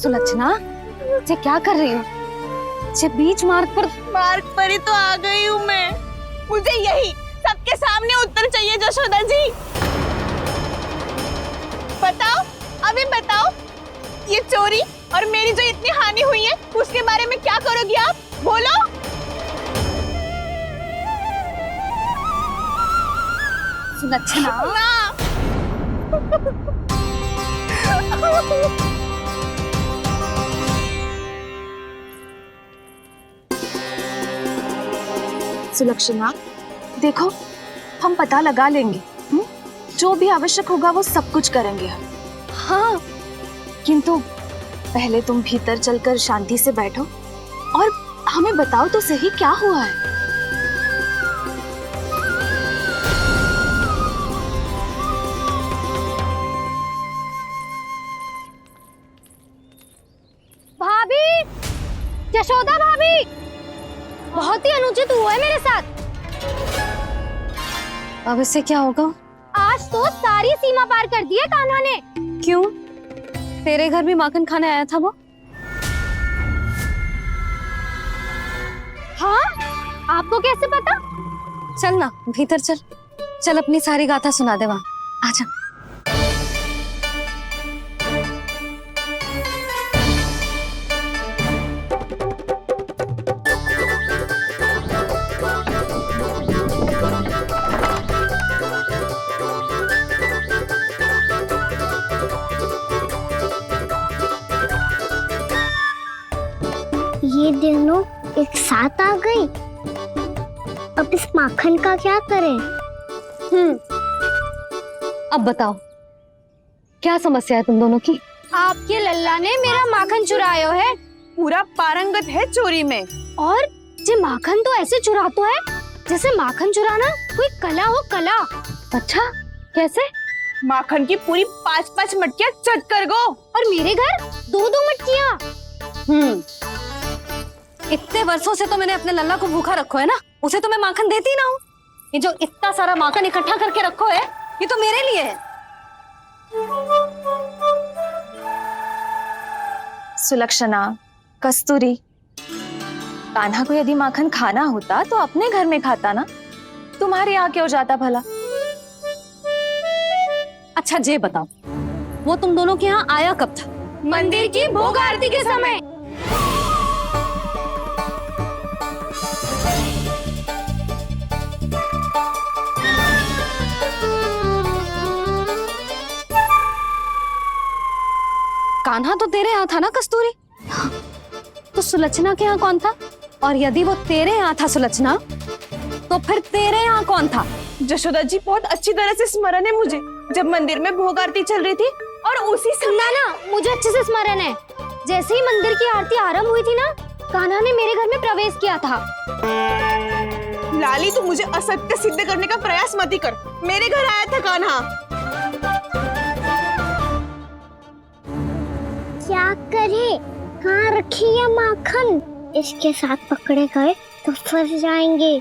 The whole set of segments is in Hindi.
सुलक्षणा, ये क्या कर रही हो? ये बीच मार्ग पर ही तो आ गई हूँ मैं। मुझे यही सबके सामने उत्तर चाहिए जशोदा जी। बताओ, अभी बताओ, ये चोरी और मेरी जो इतनी हानि हुई है उसके बारे में क्या करोगी आप? बोलो। सुलक्षणा, सुलक्षणा, देखो हम पता लगा लेंगे, जो भी आवश्यक होगा वो सब कुछ करेंगे हम। हाँ, किंतु पहले तुम भीतर चलकर शांति से बैठो और हमें बताओ तो सही क्या हुआ है। भाभी, यशोदा भाभी, बहुत ही अनुचित हुआ है मेरे साथ। अब इससे क्या होगा? आज तो सारी सीमा पार कर दी है कान्हा ने। क्यों? तेरे घर भी माखन खाने आया था वो? हाँ, आपको कैसे पता? चल ना भीतर चल, चल अपनी सारी गाथा सुना दे वहां। आजा। ये दोनों एक साथ आ गई। अब इस माखन का क्या करें? अब बताओ क्या समस्या है तुम दोनों की? आपके लल्ला ने मेरा माखन चुरायो है। पूरा पारंगत है चोरी में। और ये माखन तो ऐसे चुराता है जैसे माखन चुराना कोई कला हो, कला। अच्छा, कैसे? माखन की पूरी 5-5 मटकियां चट कर गो। और मेरे घर 2-2 मटकियां। इतने वर्षों से तो मैंने अपने लल्ला को भूखा रखो है ना, उसे तो मैं माखन देती ना हूँ। ये जो इतना सारा माखन इकट्ठा करके रखो है, ये तो मेरे लिए है। सुलक्षणा, कस्तूरी, कान्हा को यदि माखन खाना होता तो अपने घर में खाता ना, तुम्हारे यहाँ क्यों जाता भला? अच्छा ये बताओ, वो तुम दोनों के यहाँ आया कब था? मंदिर की भोग आरती के समय। कान्हा तो तेरे यहाँ था ना कस्तूरी? तो सुलक्षणा के यहाँ कौन था? और यदि वो तेरे यहाँ था सुलक्षणा, तो फिर तेरे यहाँ कौन था? जशोदा जी, बहुत अच्छी तरह से स्मरण है मुझे, जब मंदिर में भोग आरती चल रही थी और उसी समय ना, मुझे अच्छे से स्मरण है। जैसे ही मंदिर की आरती आरंभ हुई थी ना, कान्हा ने मेरे घर में प्रवेश किया था। लाली, तू मुझे असत्य सिद्ध करने का प्रयास मत ही कर। मेरे घर आया था कान्हा। क्या करे? कहाँ रखी है माखन? इसके साथ पकड़े गए तो फंस जाएंगे।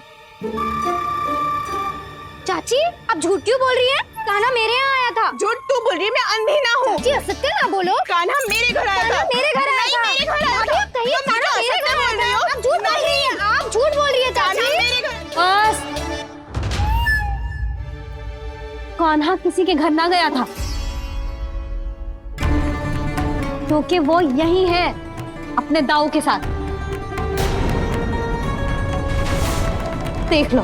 चाची, आप झूठ क्यों बोल रही हैं? कान्हा मेरे यहाँ आया था। झूठ तू बोल रही है? मैं अंधी ना हूँ। चाची, असत्य ना बोलो। कान्हा मेरे घर आया था। मेरे घर आया था। मेरे घर आया था। कहिए कान्हा मेरे घर आया था। आप झूठ बोल रही हैं। आप झूठ बोल रही है चाची। बस, कान्हा किसी के घर ना गया था, क्योंकि वो यही है अपने दाऊ के साथ। देख लो।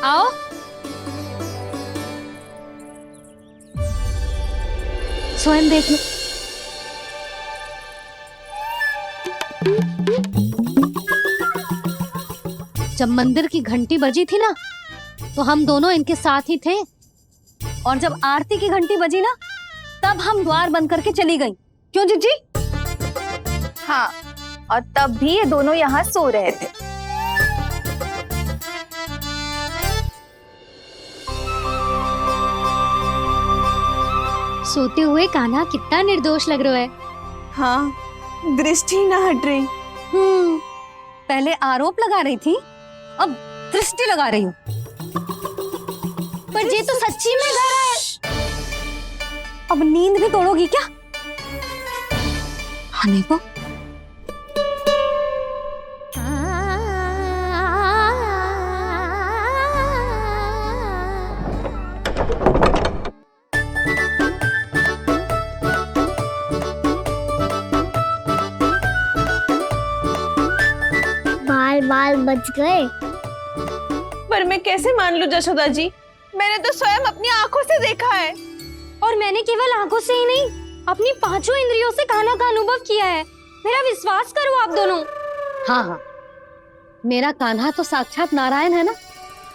आओ। स्वयं देख लो। जब मंदिर की घंटी बजी थी ना, तो हम दोनों इनके साथ ही थे, और जब आरती की घंटी बजी ना, तब हम द्वार बंद करके चली गई। क्यों जीजी? हाँ, और तब भी ये दोनों यहाँ सो रहे थे। सोते हुए कान्हा कितना निर्दोष लग रहा है। हाँ, दृष्टि ना हट रही। पहले आरोप लगा रही थी, अब दृष्टि लगा रही हूँ। पर ये तो सच्ची में घर है। अब नींद भी तोड़ोगी क्या? हनी को बाल बाल बच गए। पर मैं कैसे मान लूं जशोदा जी, मैंने तो स्वयं अपनी आंखों से देखा है। और मैंने केवल आंखों से ही नहीं, अपनी पांचों इंद्रियों से कान्हा का अनुभव किया है। मेरा विश्वास करो आप दोनों। हाँ हाँ, मेरा कान्हा तो साक्षात नारायण है ना,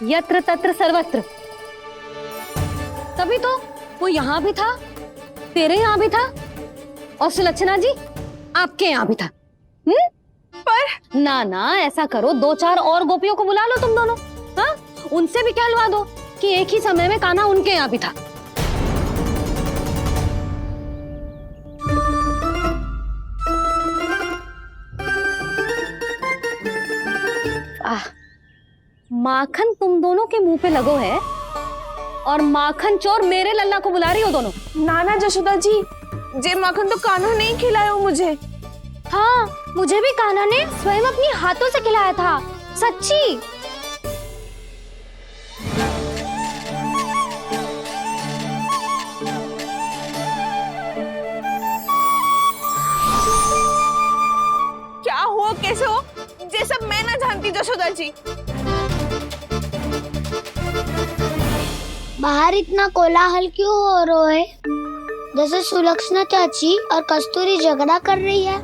यत्र तत्र सर्वत्र। तभी तो वो यहाँ भी था, तेरे यहाँ भी था, और सुलक्षणा जी आपके यहाँ भी था। पर ना ना, ऐसा करो, 2-4 और गोपियों को बुला लो तुम दोनों, हाँ, उनसे भी कहलवा दो कि एक ही समय में कान्हा उनके यहाँ भी था। माखन तुम दोनों के मुंह पे लगो है, और माखन चोर मेरे लल्ला को बुला रही हो दोनों। नाना जशोदा जी, जे माखन तो कान्हा नहीं खिलाया मुझे। हाँ, मुझे भी कान्हा ने स्वयं अपनी हाथों से खिलाया था, सच्ची। क्या हो कैसे हो, ये सब मैं ना जानती जशोदा जी। बाहर इतना कोलाहल क्यों हो रहा है? जैसे सुलक्षणा चाची और कस्तूरी झगड़ा कर रही है।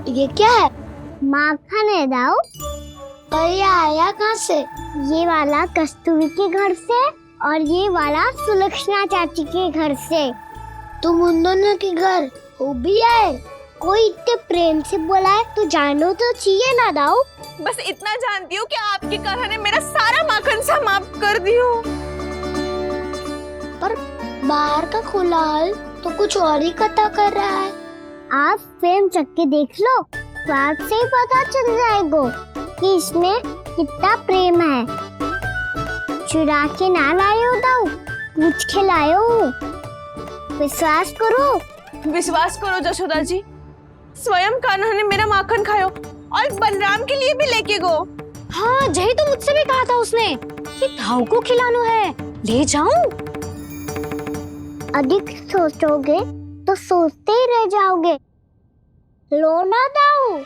ये क्या है? माखन है दाऊ। और ये आया कहाँ से? ये वाला कस्तूरी के घर से और ये वाला सुलक्षणा चाची के घर से। तुम उन दोनों के घर हो भी आए? कोई इतने प्रेम से बोला है तो जानो तो चाहिए ना दाऊ। बस इतना जानती हूँ कि आपकी कान्हा ने मेरा सारा माखन समाप्त कर दियो। पर बाहर का कोलाहल तो कुछ और ही कथा कर रहा है। आप फिल्म चख के देख लो तो आपसे ही पता चल जाएगा कि इसमें कितना प्रेम है। चुरा के ना लायो दाऊ, पूछ के लायो। विश्वास करो जशोदा जी, स्वयं कान्हा ने मेरा माखन खायो और बलराम के लिए भी लेके गो। हाँ, जही तो मुझसे भी कहा था उसने कि दाऊ को खिलाना है, ले जाऊं। अधिक सोचोगे तो सोचते ही रह जाओगे। लो ना दाऊ।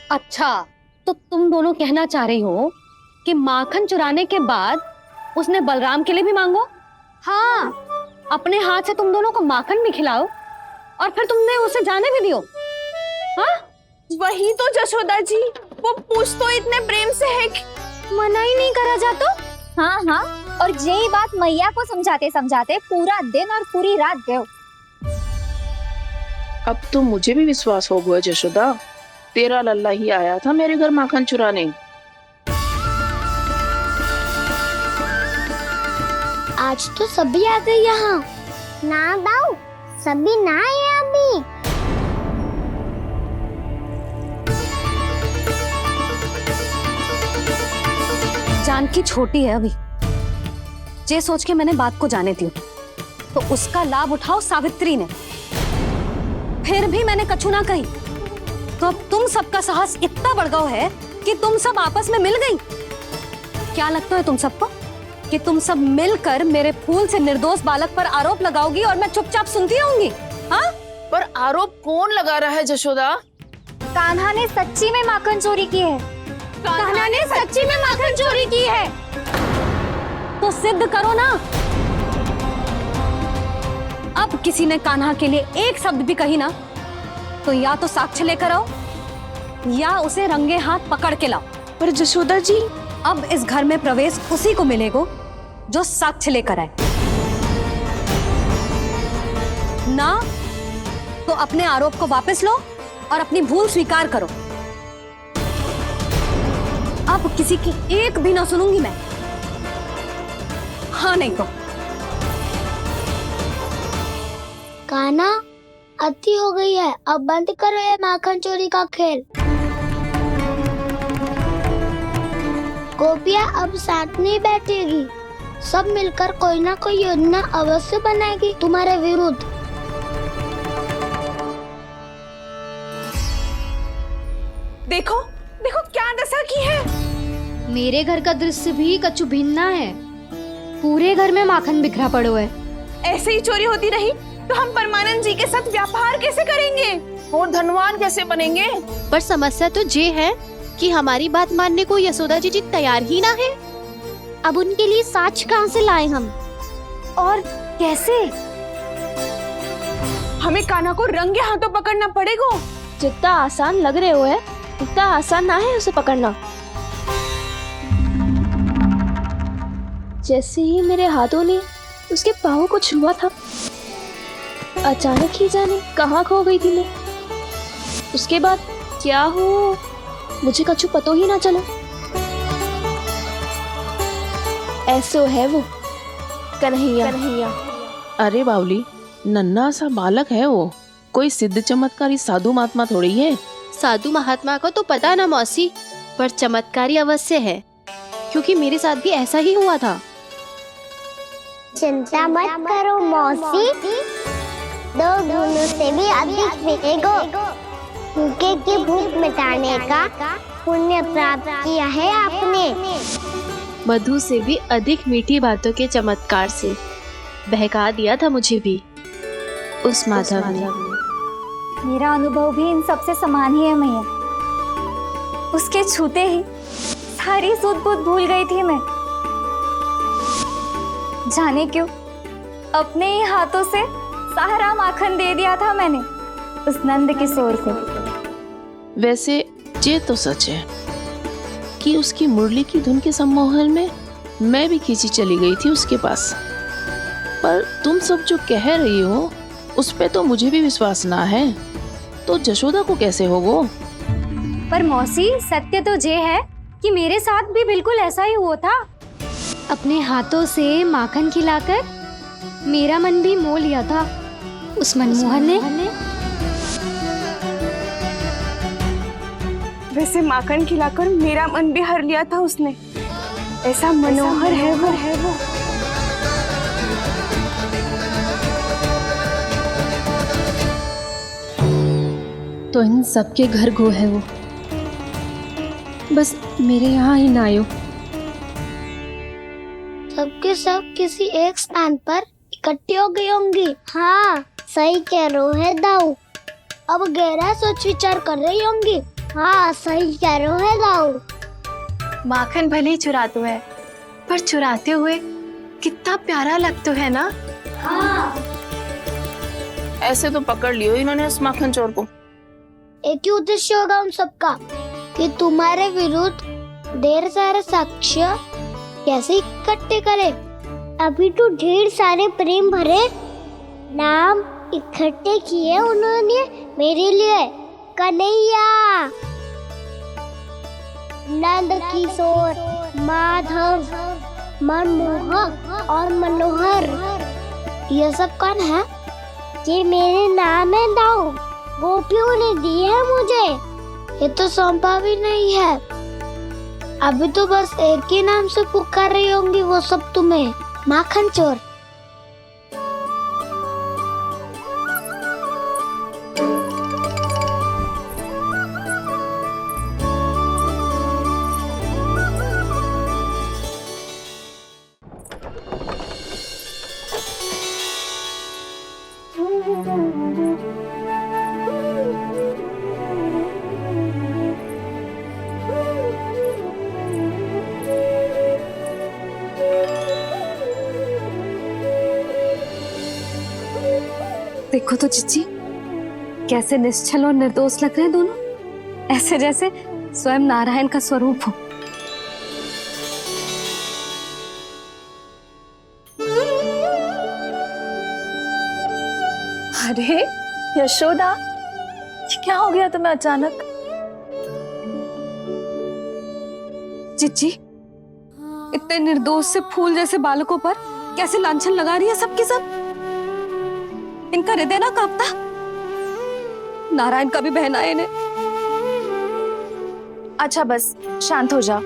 अच्छा, तो तुम दोनों कहना चाह रही हो कि माखन चुराने के बाद उसने बलराम के लिए भी मांगो? हाँ, अपने हाथ से तुम दोनों को माखन भी खिलाओ और फिर तुमने उसे जाने भी दियो? हाँ, वही तो जशोदा जी, वो पूछ तो इतने प्रेम से है कि मना ही नहीं करा जाता। हाँ हाँ, और यही बात मैया को समझाते समझाते पूरा दिन और पूरी रात गए। अब तो मुझे भी विश्वास हो गया जशोदा, तेरा लल्ला ही आया था मेरे घर माखन चुराने। आज तो सभी आ गए यहाँ। ना दाऊ, सभी ना आए अभी। जानकी छोटी है अभी, ये सोच के मैंने बात को जाने दी, तो उसका लाभ उठाओ सावित्री ने। फिर भी मैंने कछु ना कही, तो अब तुम सबका साहस इतना बढ़ गया है कि तुम सब आपस में मिल गई। क्या लगता है तुम सबको कि तुम सब मिलकर मेरे फूल से निर्दोष बालक पर आरोप लगाओगी और मैं चुपचाप सुनती रहूंगी? हाँ? पर आरोप कौन लगा रहा है जशोदा? कान्हा ने सच्ची में माखन चोरी की है। कान्हा ने सच्ची में माखन चोरी की है। तो सिद्ध करो ना। अब किसी ने कान्हा के लिए एक शब्द भी कही ना, तो या तो साक्ष्य लेकर आओ या उसे रंगे हाथ पकड़ के लाओ। पर जशोदा जी, अब इस घर में प्रवेश उसी को मिलेगा जो साक्ष्य लेकर आए। ना तो अपने आरोप को वापस लो और अपनी भूल स्वीकार करो। अब किसी की एक भी ना सुनूंगी मैं। हाँ नहीं तो कान्हा, अति हो गई है, अब बंद करो ये माखन चोरी का खेल। गोपिया अब साथ नहीं बैठेगी, सब मिलकर कोई ना कोई योजना अवश्य बनाएगी तुम्हारे विरुद्ध। देखो देखो क्या दशा की है। मेरे घर का दृश्य भी कछु भिन्न है। पूरे घर में माखन बिखरा पड़ो है। ऐसे ही चोरी होती रही तो हम परमानंद जी के साथ व्यापार कैसे करेंगे और धनवान कैसे बनेंगे? पर समस्या तो ये है कि हमारी बात मानने को यशोदा जी तैयार ही ना है। अब उनके लिए साक्ष्य कहाँ से लाएं हम? और कैसे? हमें कान्हा को रंगे हाथों पकड़ना पड़ेगा। जितना आसान लग रहे हो है उतना आसान ना है उसे पकड़ना। जैसे ही मेरे हाथों ने उसके पाँव को छुआ था, अचानक ही जाने कहाँ खो गई थी मैं। उसके बाद क्या हो मुझे कछु पतो ही ना चला। ऐसो है वो कन्हैया। अरे बावली, नन्हा सा बालक है वो, कोई सिद्ध चमत्कारी साधु महात्मा थोड़ी है। साधु महात्मा को तो पता ना मौसी, पर चमत्कारी अवश्य है, क्योंकि मेरे साथ भी ऐसा ही हुआ था। चिंता मत करो मौसी, 2 गुणों से भी अधिक मिलेगा। भूखे की भूख मिटाने का पुण्य प्राप्त किया है आपने। मधु से भी अधिक मीठी बातों के चमत्कार से बहका दिया था मुझे भी उस माधव ने। मेरा अनुभव भी इन सबसे समान ही है मैया। उसके छूते ही सारी सूध बूध भूल गई थी मैं। जाने क्यों अपने ही हाथों से सारा माखन दे दिया था मैंने उस नंद किशोर को। वैसे ये तो सच है कि उसकी मुरली की धुन के सम्मोहन में मैं भी खींची चली गई थी उसके पास। पर तुम सब जो कह रही हो उस पे तो मुझे भी विश्वास ना है, तो जशोदा को कैसे होगो? पर मौसी, सत्य तो ये है कि मेरे साथ भी बिल्कुल ऐसा ही हुआ था। अपने हाथों से माखन खिलाकर मेरा मन भी मोह लिया था उस मनमोहन ने। वैसे माखन खिलाकर मेरा मन भी हर लिया था उसने। ऐसा मनोहर है वो। तो इन सबके घर गो है वो, बस मेरे यहाँ ही ना आयो। सबके सब किसी एक स्थान पर इकट्ठी हो गई होंगी। हाँ, सही कह रहे है दाऊ। अब गहरा सोच विचार कर रही होंगी। हाँ, सही कह रहे है दाऊ। माखन भले ही चुराते है, पर चुराते हुए कितना प्यारा लगता है ना। ऐसे तो पकड़ लियो इन्होंने उस माखन चोर को। एक ही उद्देश्य होगा उन सबका कि तुम्हारे विरुद्ध ढेर सारे साक्ष्य कैसे इकट्ठे करे। अभी तो ढेर सारे प्रेम भरे नाम इकट्ठे किए उन्होंने मेरे लिए। कन्हैया, नंद किशोर, माधव, मनमोहक और मनोहर, ये सब कौन है? ये मेरे नाम है दाऊ, गोपियों ने दी है मुझे। ये तो सौंपा भी नहीं है। अभी तो बस एक ही नाम से पुकार रही होंगी वो सब तुम्हें, माखन चोर। देखो तो चिच्ची, कैसे निश्चल और निर्दोष लग रहे हैं दोनों, ऐसे जैसे स्वयं नारायण का स्वरूप हो। अरे यशोदा, ये क्या हो गया तुम्हें अचानक? चिच्ची, इतने निर्दोष से फूल जैसे बालकों पर कैसे लांछन लगा रही है सबके सब। इनका हृदय ना कांपता। नारायण का भी बहना है इन्हें। अच्छा बस शांत हो जा,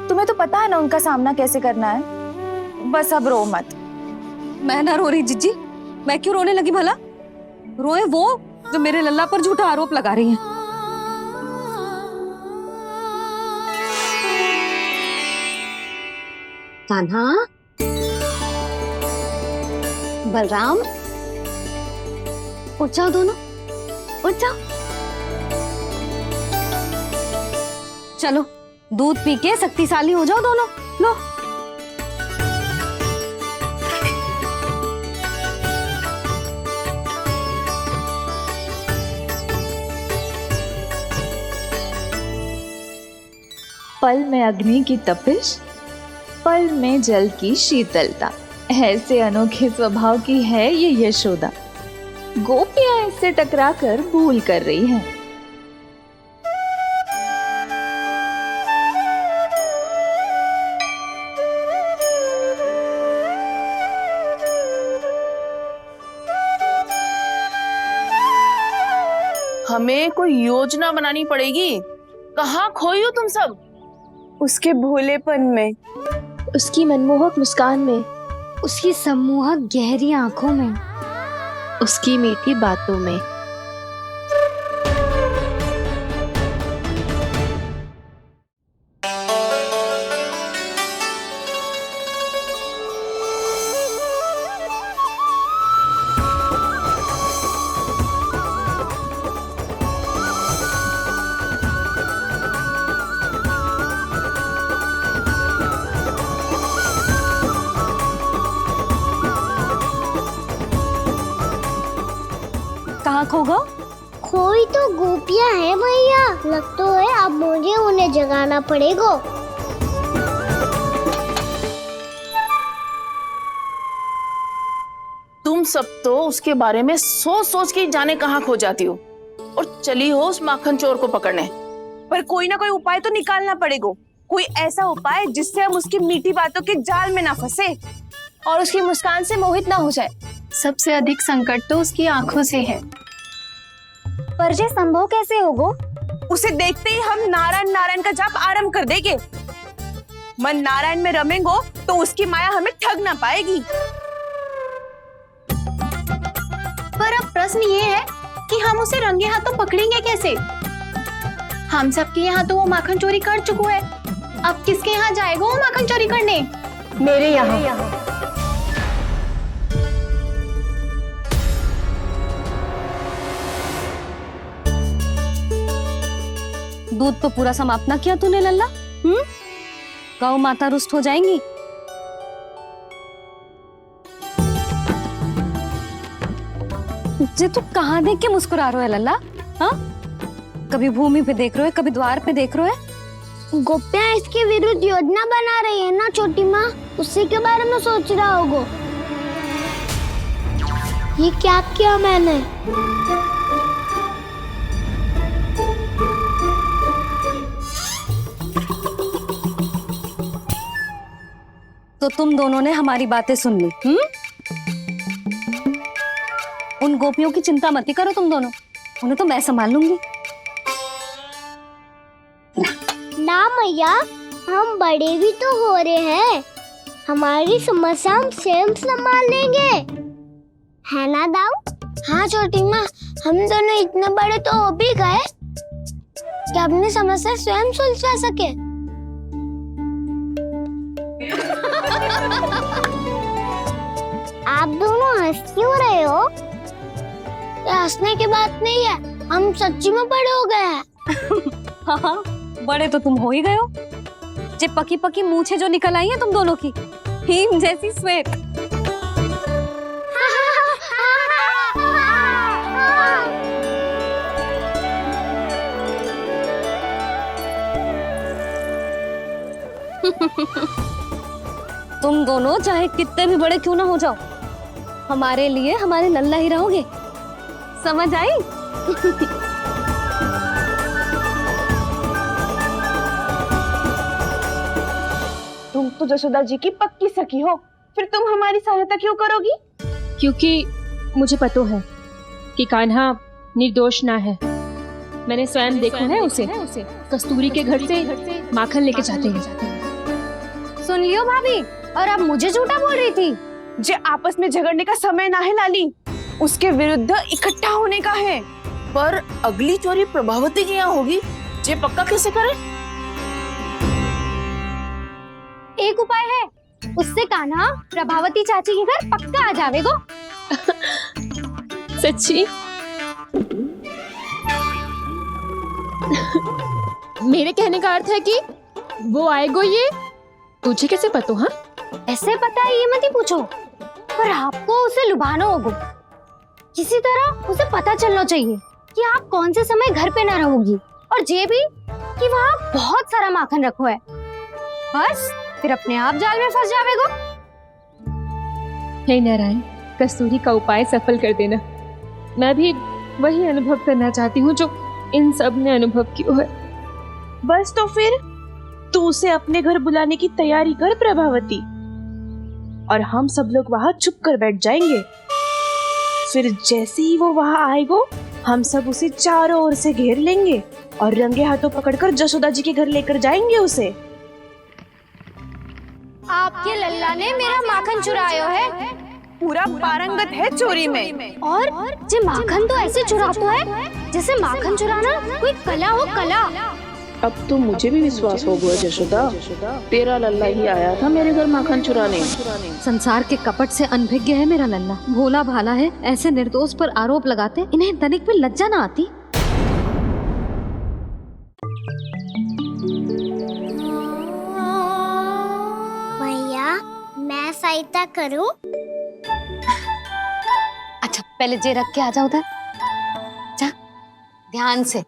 तुम्हें तो पता है ना उनका सामना कैसे करना है। बस अब रो मत। मैं ना रो रही जिज्जी, मैं क्यों रोने लगी भला? रोए वो जो मेरे लल्ला पर झूठा आरोप लगा रही है। कान्हा, बलराम, उठ जाओ दोनों, उठ जाओ। चलो दूध पी के शक्तिशाली हो जाओ दोनों। लो पल में अग्नि की तपिश, पल में जल की शीतलता, ऐसे अनोखे स्वभाव की है ये यशोदा। गोपियां इससे टकराकर भूल कर रही हैं। हमें कोई योजना बनानी पड़ेगी। कहाँ खोई हो तुम सब? उसके भोलेपन में, उसकी मनमोहक मुस्कान में, उसकी सम्मोहक गहरी आंखों में, उसकी मीठी बातों में। कहाँ खो गो? खोई तो गोपियां हैं भैया। लगता है अब मुझे उन्हें जगाना पड़ेगा। तुम सब तो उसके बारे में सोच सोच के जाने कहाँ खो जाती हो और चली हो उस माखन चोर को पकड़ने। पर कोई ना कोई उपाय तो निकालना पड़ेगा। कोई ऐसा उपाय जिससे हम उसकी मीठी बातों के जाल में ना फंसे और उसकी मुस्कान से मोहित ना हो जाए। सबसे अधिक संकट तो उसकी आंखों से है। पर ये संभव कैसे होगा? उसे देखते ही हम नारायण नारायण का जाप आरंभ कर देंगे। मन नारायण में रमेंगो तो उसकी माया हमें ठग ना पाएगी। पर अब प्रश्न ये है कि हम उसे रंगे हाथों पकड़ेंगे कैसे? हम सबके यहाँ तो वो माखन चोरी कर चुका है। अब किसके यहाँ जाएगा वो माखन चोरी करने? मेरे यहाँ। दूध तो पूरा समाप्त ना किया तूने लल्ला। गौ माता रुष्ट हो जाएंगी। जे तू कहाँ देख के मुस्कुरा रहे हो लल्ला? हाँ, कभी भूमि पे देख रहे हो, कभी द्वार पे देख रहे हो। गोपियां इसके विरुद्ध योजना बना रही है ना छोटी माँ, उसी के बारे में सोच रहा होगा। ये क्या किया मैंने? तो तुम दोनों ने हमारी बातें सुन ली। उन गोपियों की चिंता मत करो तुम दोनों, उन्हें तो मैं संभाल लूंगी। ना मैया, हम बड़े भी तो हो रहे हैं। हमारी समस्या हम स्वयं संभाल लेंगे, है ना दाऊ? हाँ छोटी माँ, हम दोनों इतने बड़े तो हो भी गए कि अपनी समस्या स्वयं सुलझा सके। आप दोनों हंस क्यों रहे हो? ये हंसने की बात नहीं है, हम सच्ची में बड़े हो गए हैं। हाँ, बड़े तो तुम हो ही गए हो। जे पकी पकी मूछें जो निकल आई हैं तुम दोनों की, हिम जैसी श्वेत। तुम दोनों चाहे कितने भी बड़े क्यों ना हो जाओ, हमारे लिए हमारे लल्ला ही रहोगे। समझ आई? तो जसोदा जी की पक्की सखी हो, फिर तुम हमारी सहायता क्यों करोगी? क्योंकि मुझे पता है कि कान्हा निर्दोष ना है। मैंने स्वयं देखा है उसे कस्तूरी के घर से माखन लेके जाते हैं। सुन लियो भाभी, और अब मुझे झूठा बोल रही थी। जे आपस में झगड़ने का समय ना है लाली, उसके विरुद्ध इकट्ठा होने का है। पर अगली चोरी प्रभावती की यहाँ होगी, जे पक्का कैसे करे? एक उपाय है, उससे कान्हा प्रभावती चाची के घर पक्का आ जावेगो। सच्ची? मेरे कहने का अर्थ है कि वो आएगो, ये तुझे कैसे पता? हाँ, ऐसे पता है ये मत ही पूछो, पर आपको उसे लुभाना होगा। किसी तरह उसे पता चलना चाहिए कि आप कौन से समय घर पे ना रहोगी, और ये भी कि वहाँ बहुत सारा माखन रखो है। बस फिर अपने आप जाल में फंस जावेगो। हे नारायण, कस्तूरी का उपाय सफल कर देना। मैं भी वही अनुभव करना चाहती हूँ जो इन सब ने अनुभव किया है। बस तो फिर तू उसे अपने घर बुलाने की तैयारी कर प्रभावती, और हम सब लोग वहाँ चुप कर बैठ जाएंगे। फिर जैसे ही वो वहाँ आएगो, हम सब उसे चारों ओर से घेर लेंगे और रंगे हाथों पकड़कर जसोदा जी के घर लेकर जाएंगे उसे। आपके लल्ला ने मेरा माखन चुरायो है, पूरा पारंगत है चोरी में। और जे माखन तो ऐसे चुराता है जैसे माखन चुराना कोई कला हो, कला। अब तो मुझे भी विश्वास हो गया जशोदा, तेरा लल्ला ही आया था मेरे घर माखन चुराने। संसार के कपट से अनभिज्ञ है मेरा लल्ला, भोला भाला है। ऐसे निर्दोष पर आरोप लगाते इन्हें तनिक भी लज्जा ना आती। भैया, मैं सहायता करूं? अच्छा पहले जे रख के आ जाओ उधर, जा ध्यान से।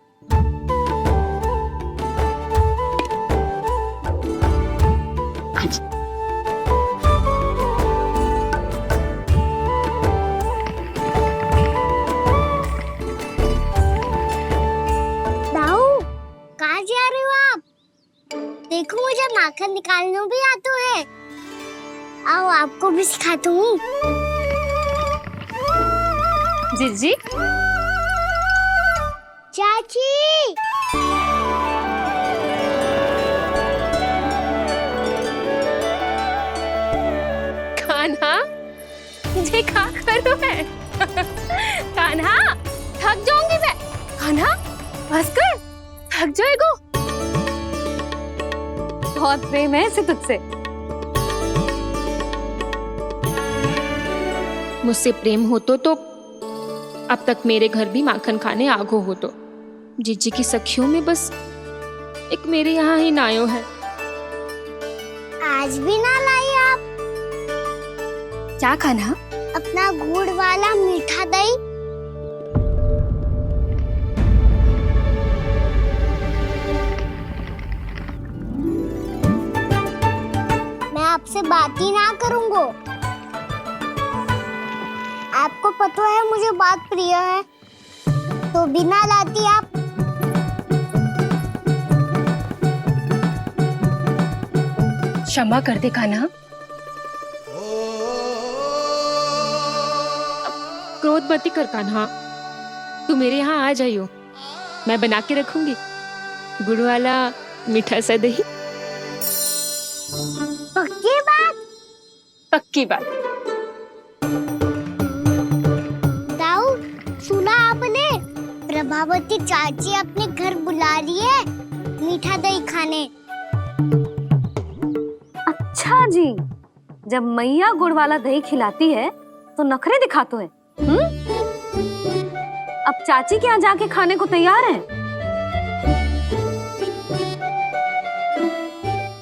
दाऊ, कहाँ जा रहे हो आप? देखो मुझे माखन निकालना भी आता है। आओ आपको भी सिखाता हूँ। जीजी, चाची, कान्हा, मुझे क्या करो है? कान्हा, थक जाऊंगी मैं। कान्हा, बस कर, थक जाएगो। बहुत प्रेम है इसे तुझसे। मुझसे प्रेम हो तो अब तक मेरे घर भी माखन खाने आगो हो। तो जीजी की सखियों में बस एक मेरे यहाँ ही नायो है। आज भी ना लाई आप? क्या खाना? अपना गुड़ वाला मीठा दही। मैं आपसे बात ही ना करूंगा। आपको पता है मुझे बात प्रिय है, तो बिना लाती आप। क्षमा कर दे कान्हा। क्रोध मत कर कान्हा, तू मेरे यहाँ आ जाइयो, मैं बना के रखूंगी गुड़ वाला मीठा सा दही। पक्की बात? पक्की बात। दाऊ, सुना आपने? प्रभावती चाची अपने घर बुला रही है मीठा दही खाने। अच्छा जी, जब मैया गुड़ वाला दही खिलाती है तो नखरे दिखाते हैं। अब चाची के यहाँ जाके खाने को तैयार हैं।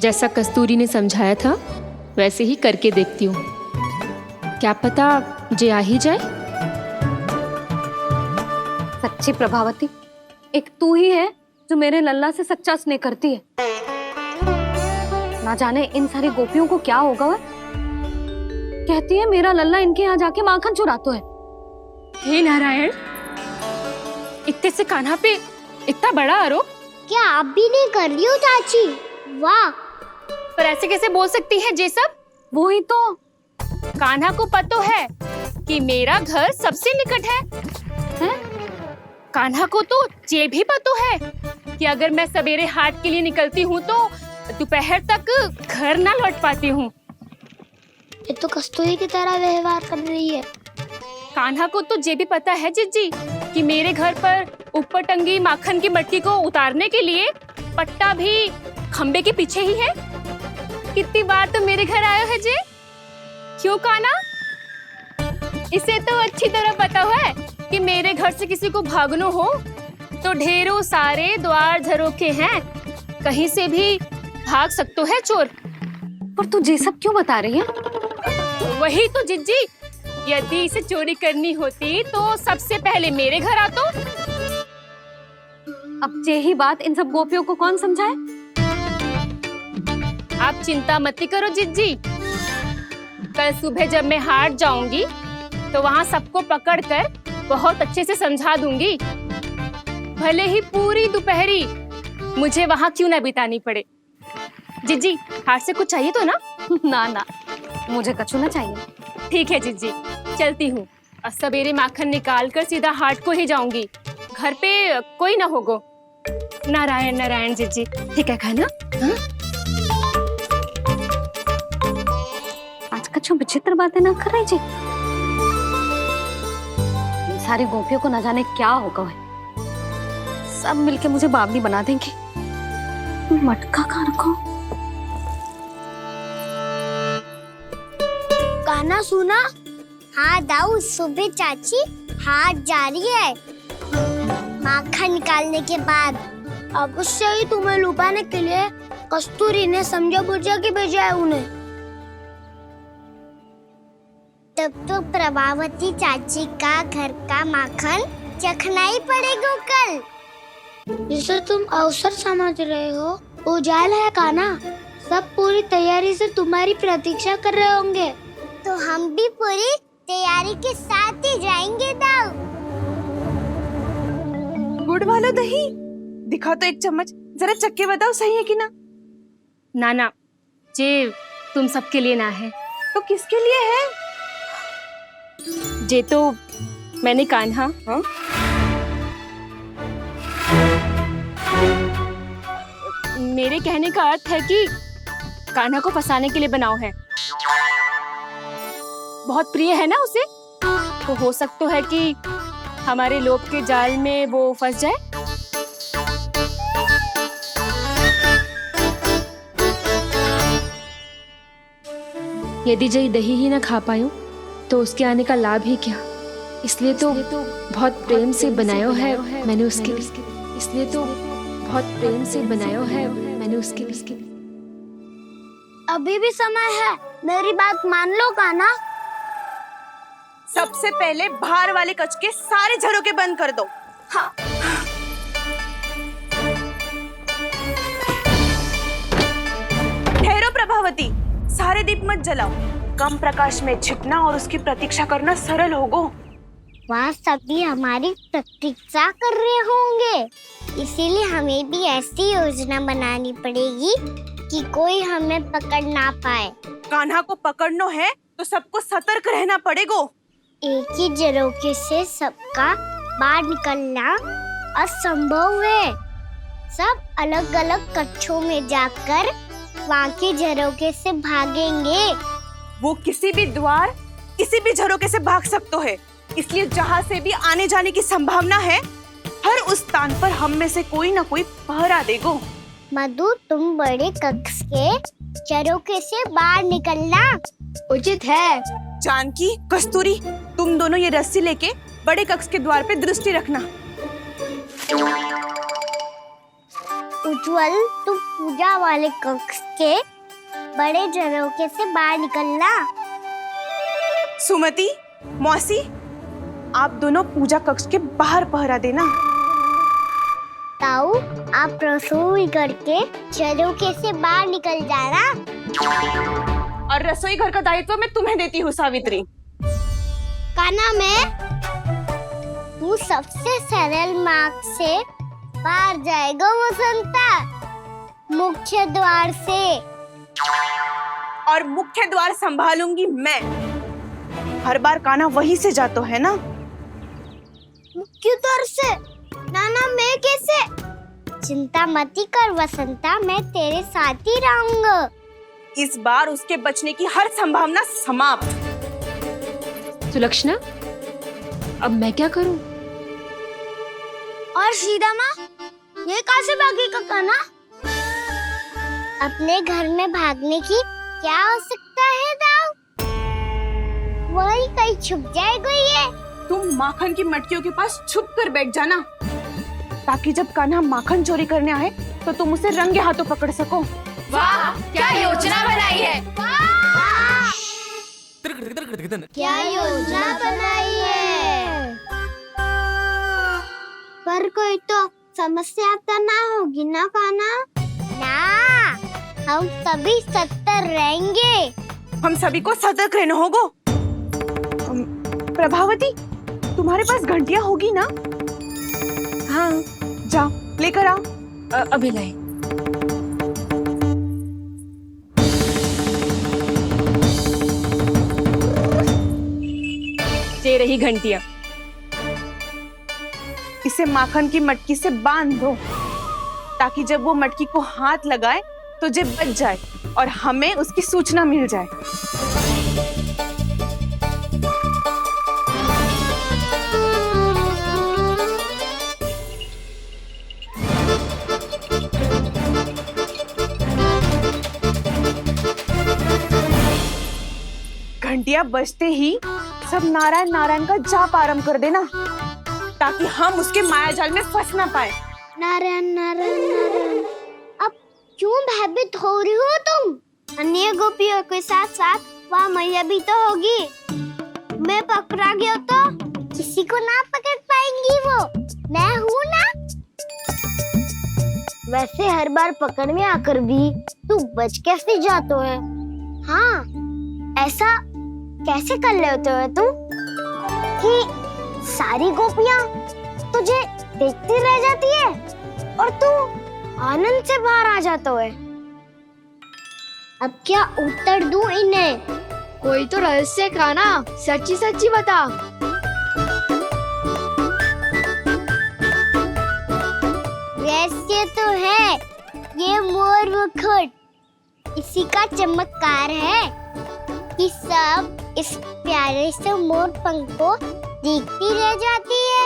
जैसा कस्तूरी ने समझाया था वैसे ही करके देखती हूँ, क्या पता जे आ ही जाए। सच्ची प्रभावती, एक तू ही है जो मेरे लल्ला से सच्चा स्नेह करती है। ना जाने इन सारी गोपियों को क्या होगा। वह कहती है मेरा लल्ला इनके यहाँ जाके माखन चुराता है। हे नारायण, इतने से कान्हा पे इतना बड़ा आरोप। क्या आप भी नहीं कर रही हो चाची? वाह, पर ऐसे कैसे बोल सकती है ये सब? वो ही तो। कान्हा को पता है कि मेरा घर सबसे निकट है, हैं? कान्हा को तो ये भी पता है कि अगर मैं सवेरे हाट के लिए निकलती हूँ तो दोपहर तक घर ना लौट पाती हूँ। ये तो कस्तूरी की तरह व्यवहार कर रही है। कान्हा को तो ये भी पता है जीजी कि मेरे घर पर ऊपर टंगी माखन की मटकी को उतारने के लिए पट्टा भी खंबे के पीछे ही है। कितनी बार तो मेरे घर आया है जी। क्यों कान्हा? इसे तो अच्छी तरह पता है कि मेरे घर से किसी को भागना हो तो ढेरों सारे द्वार झरोखे हैं, कहीं से भी भाग सकते है चोर। पर तू ये सब क्यों बता रही है? वही तो जिज्जी, यदि इसे चोरी करनी होती तो सबसे पहले मेरे घर आतो। अब यही बात इन सब गोपियों को कौन समझाए? आप चिंता मत करो जिज्जी, कल सुबह जब मैं हाट जाऊंगी तो वहाँ सबको पकड़कर बहुत अच्छे से समझा दूंगी, भले ही पूरी दोपहरी मुझे वहाँ क्यों ना बितानी पड़े। जिज्जी, हाट से कुछ चाहिए तो ना? ना ना, मुझे कछु ना चाहिए। ठीक है जिज्जी, चलती हूँ। और सवेरे माखन निकाल कर सीधा हाट को ही जाऊंगी, घर पे कोई ना होगो। नारायण नारायण जिज्जी, ठीक है खाना? हाँ? आज कछु विचित्र बातें ना कर रही जी। सारी गोपियों को न जाने क्या होगा है, सब मिलके मुझे बावली बना देंगे। मटका कहाँ रखो? गाना सुना? हाँ दाऊ, सुबह चाची हाथ जा रही है माखन निकालने के बाद। अवश्य ही तुम्हें लुभाने के लिए कस्तूरी ने समझा बुझा के भेजा है उन्हें। तब तो प्रभावती चाची का घर का माखन चखना ही पड़ेगा कल। जिसे तुम अवसर समझ रहे हो, उजाल है काना। सब पूरी तैयारी से तुम्हारी प्रतीक्षा कर रहे होंगे। तो हम भी पूरी तैयारी के साथ ही जाएंगे दाऊ। गुड़ वाला दही दिखा तो एक चम्मच, जरा चख के बताओ सही है कि ना? ना ना, जे तुम सबके लिए ना है। तो किसके लिए है? जे तो मैंने कान्हा, हाँ? मेरे कहने का अर्थ है कि कान्हा को फंसाने के लिए बनाओ है। बहुत प्रिय है ना उसे, तो हो सकता है कि हमारे लोभ के जाल में वो फंस जाए। यदि जय दही ही ना खा पायो तो उसके आने का लाभ ही क्या। इसलिए तो बहुत प्रेम से बनाया है मैंने उसके लिए। इसलिए तो बहुत प्रेम से बनाया है मैंने उसके लिए। अभी भी समय है, मेरी बात मान लो काना। सबसे पहले बाहर वाले कच के सारे झरोके बंद कर दो। हाँ। ठहरो प्रभावती, सारे दीप मत जलाओ। कम प्रकाश में छिपना और उसकी प्रतीक्षा करना सरल होगो। वहाँ सभी हमारी प्रतीक्षा कर रहे होंगे, इसीलिए हमें भी ऐसी योजना बनानी पड़ेगी कि कोई हमें पकड़ ना पाए। कान्हा को पकड़ना है तो सबको सतर्क रहना पड़ेगा। एक ही झरोके से सबका बाहर निकलना असंभव है। सब अलग अलग कक्षों में जाकर वहाँ के झरोके से भागेंगे। वो किसी भी द्वार, किसी भी झरोके से भाग सकते है, इसलिए जहाँ से भी आने जाने की संभावना है, हर उस स्थान पर हम में से कोई ना कोई पहरा देगो। मधु, तुम बड़े कक्ष के झरोके से बाहर निकलना उचित है। जानकी, कस्तूरी, तुम दोनों ये रस्सी लेके बड़े कक्ष के द्वार पे दृष्टि रखना। उज्जवल, तुम पूजा वाले कक्ष के बड़े झरोके से बाहर निकलना। सुमति, मौसी, आप दोनों पूजा कक्ष के बाहर पहरा देना। ताऊ, आप रसोई करके झरोके से बाहर निकल जाना। और रसोई घर का दायित्व मैं तुम्हें देती हूँ सावित्री। काना, मैं तू सबसे सरल मार्ग से बाहर जाएगा वसंता, मुख्य द्वार से। और मुख्य द्वार संभालूंगी मैं। हर बार कान्हा वहीं से जाता है ना। मुख्य द्वार से? नाना मैं कैसे? चिंता मती कर वसंता, मैं तेरे साथ ही रहूंगा। इस बार उसके बचने की हर संभावना समाप्त। सुलक्षणा, अब मैं क्या करूं? और सीधा माँ, ये कहाँ से भागेगा कान्हा? अपने घर में भागने की क्या हो सकता है दाऊ? वही कहीं छुप जाएगा ये। तुम माखन की मटकियों के पास छुप कर बैठ जाना, ताकि जब कान्हा माखन चोरी करने आए तो तुम उसे रंगे हाथों पकड़ सको। वाह, क्या योजना बनाई है! क्या योजना बनाई है! पर कोई तो समस्या तो ना होगी ना कान्हा? ना, हम सभी सतर्क रहेंगे। हम सभी को सतर्क रहना होगा। प्रभावती, तुम्हारे पास घंटियां होगी ना? हाँ, जाओ लेकर आओ। अभी लाई। ये रही घंटियां। इसे माखन की मटकी से बांध दो, ताकि जब वो मटकी को हाथ लगाए तो जे बच जाए और हमें उसकी सूचना मिल जाए। घंटियां बजते ही सब नारायण नारायण का जाप आरंभ कर देना, ताकि हम उसके मायाजाल में फंस ना पाए। नारायण नारायण नारायण। अब क्यों भयभीत हो रही हो तुम? अन्य गोपियों के साथ साथ वहाँ मैया भी तो होगी। मैं पकड़ा गया तो किसी को ना पकड़ पाएंगी वो, मैं हूँ ना। वैसे हर बार पकड़ में आकर भी तू बच कैसे जाता है? हाँ, ऐसा कैसे कर लेते हो तुम कि सारी गोपियाँ तुझे देखती रह जाती है और तू आनंद से बाहर आ जाता है? अब क्या उत्तर दूं इन्हें? कोई तो रहस्य कान्हा, सच्ची सच्ची बता। रहस्य तो है, ये मोर मुकुट इसी का चमत्कार है कि सब इस प्यारे से मोर पंख को देखती रह जाती है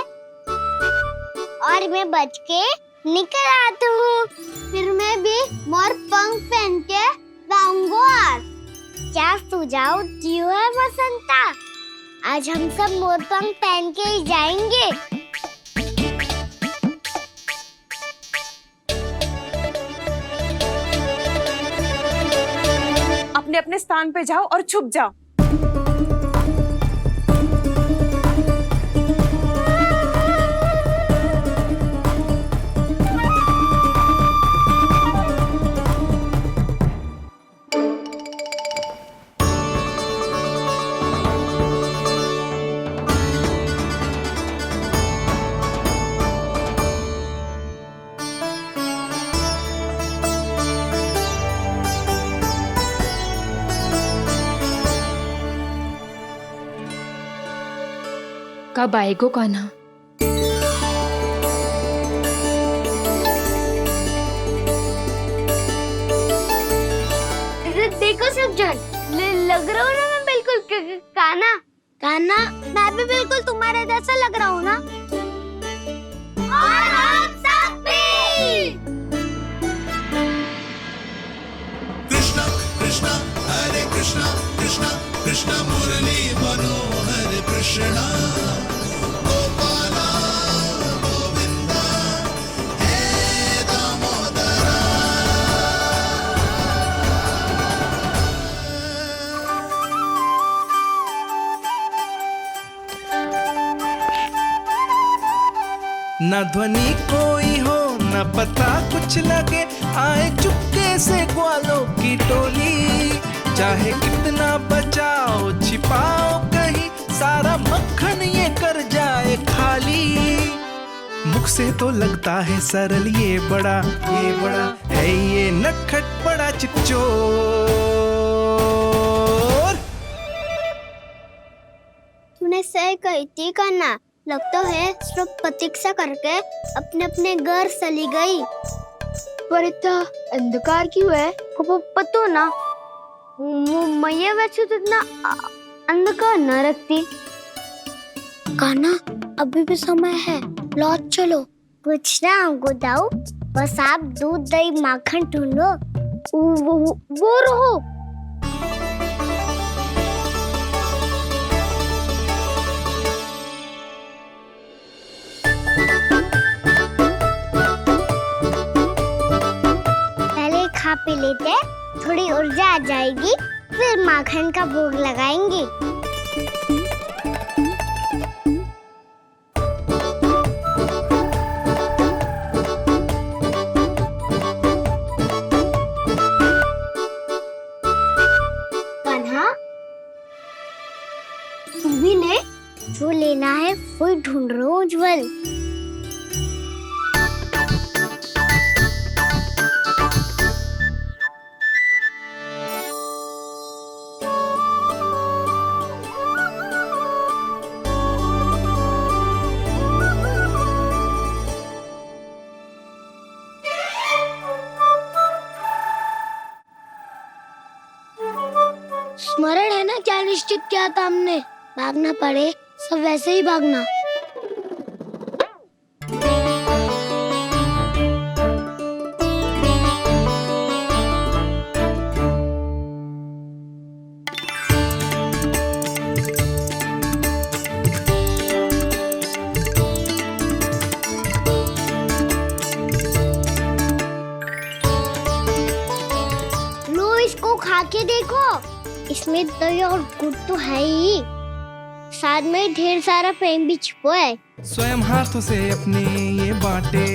और मैं बच के निकल आता हूँ। फिर मैं भी मोर पंख पहन के गाऊंगा। क्या सुझाव दियो है वसंता? आज हम सब मोर पंख पहन के ही जाएंगे। अपने अपने स्थान पे जाओ और छुप जाओ। कब आएगो कान्हा? देखो सब जन, लग रहा हूँ ना मैं बिल्कुल कान्हा। कान्हा, मैं भी बिल्कुल तुम्हारे जैसा लग रहा हूँ ना? और हम सब भी। कृष्णा कृष्णा हरे कृष्णा कृष्णा कृष्णा मुरली मनोहर कृष्णा गोपाला गोविंदा हे दामोदरा। न ध्वनि कोई हो न पता कुछ लगे, आए चुपके से ग्वालों की टोली। चाहे कितना बचाओ छिपाओ कहीं, सारा मक्खन ये कर जाए खाली। मुख से तो लगता है सरल, ये बड़ा है ये नटखट बड़ा चिपचो। सही कही थी कान्हा, लगता है सब प्रतीक्षा करके अपने अपने घर चली गई। पर इतना अंधकार क्यों है? पतो ना, मैया वैसे तो इतना अंधकार न रखती। कान्हा अभी भी समय है, लौट चलो। कुछ ना हमको दाऊ, बस आप दूध दही माखन ढूंढो। वो रहो। पहले खा पी लेते, थोड़ी ऊर्जा आ जाएगी, फिर माखन का भोग लगाएंगे। जो लेना है वो ढूंढ रहा हूँ उज्जवल। स्मरण है ना क्या निश्चित किया था हमने? भागना पड़े सब वैसे ही भागना। लो इसको खा के देखो, इसमें दही और गुड़ तो है ही, साथ में ढेर सारा प्रेम भी छुपा है। स्वयं हाथों से अपने ये बांटे,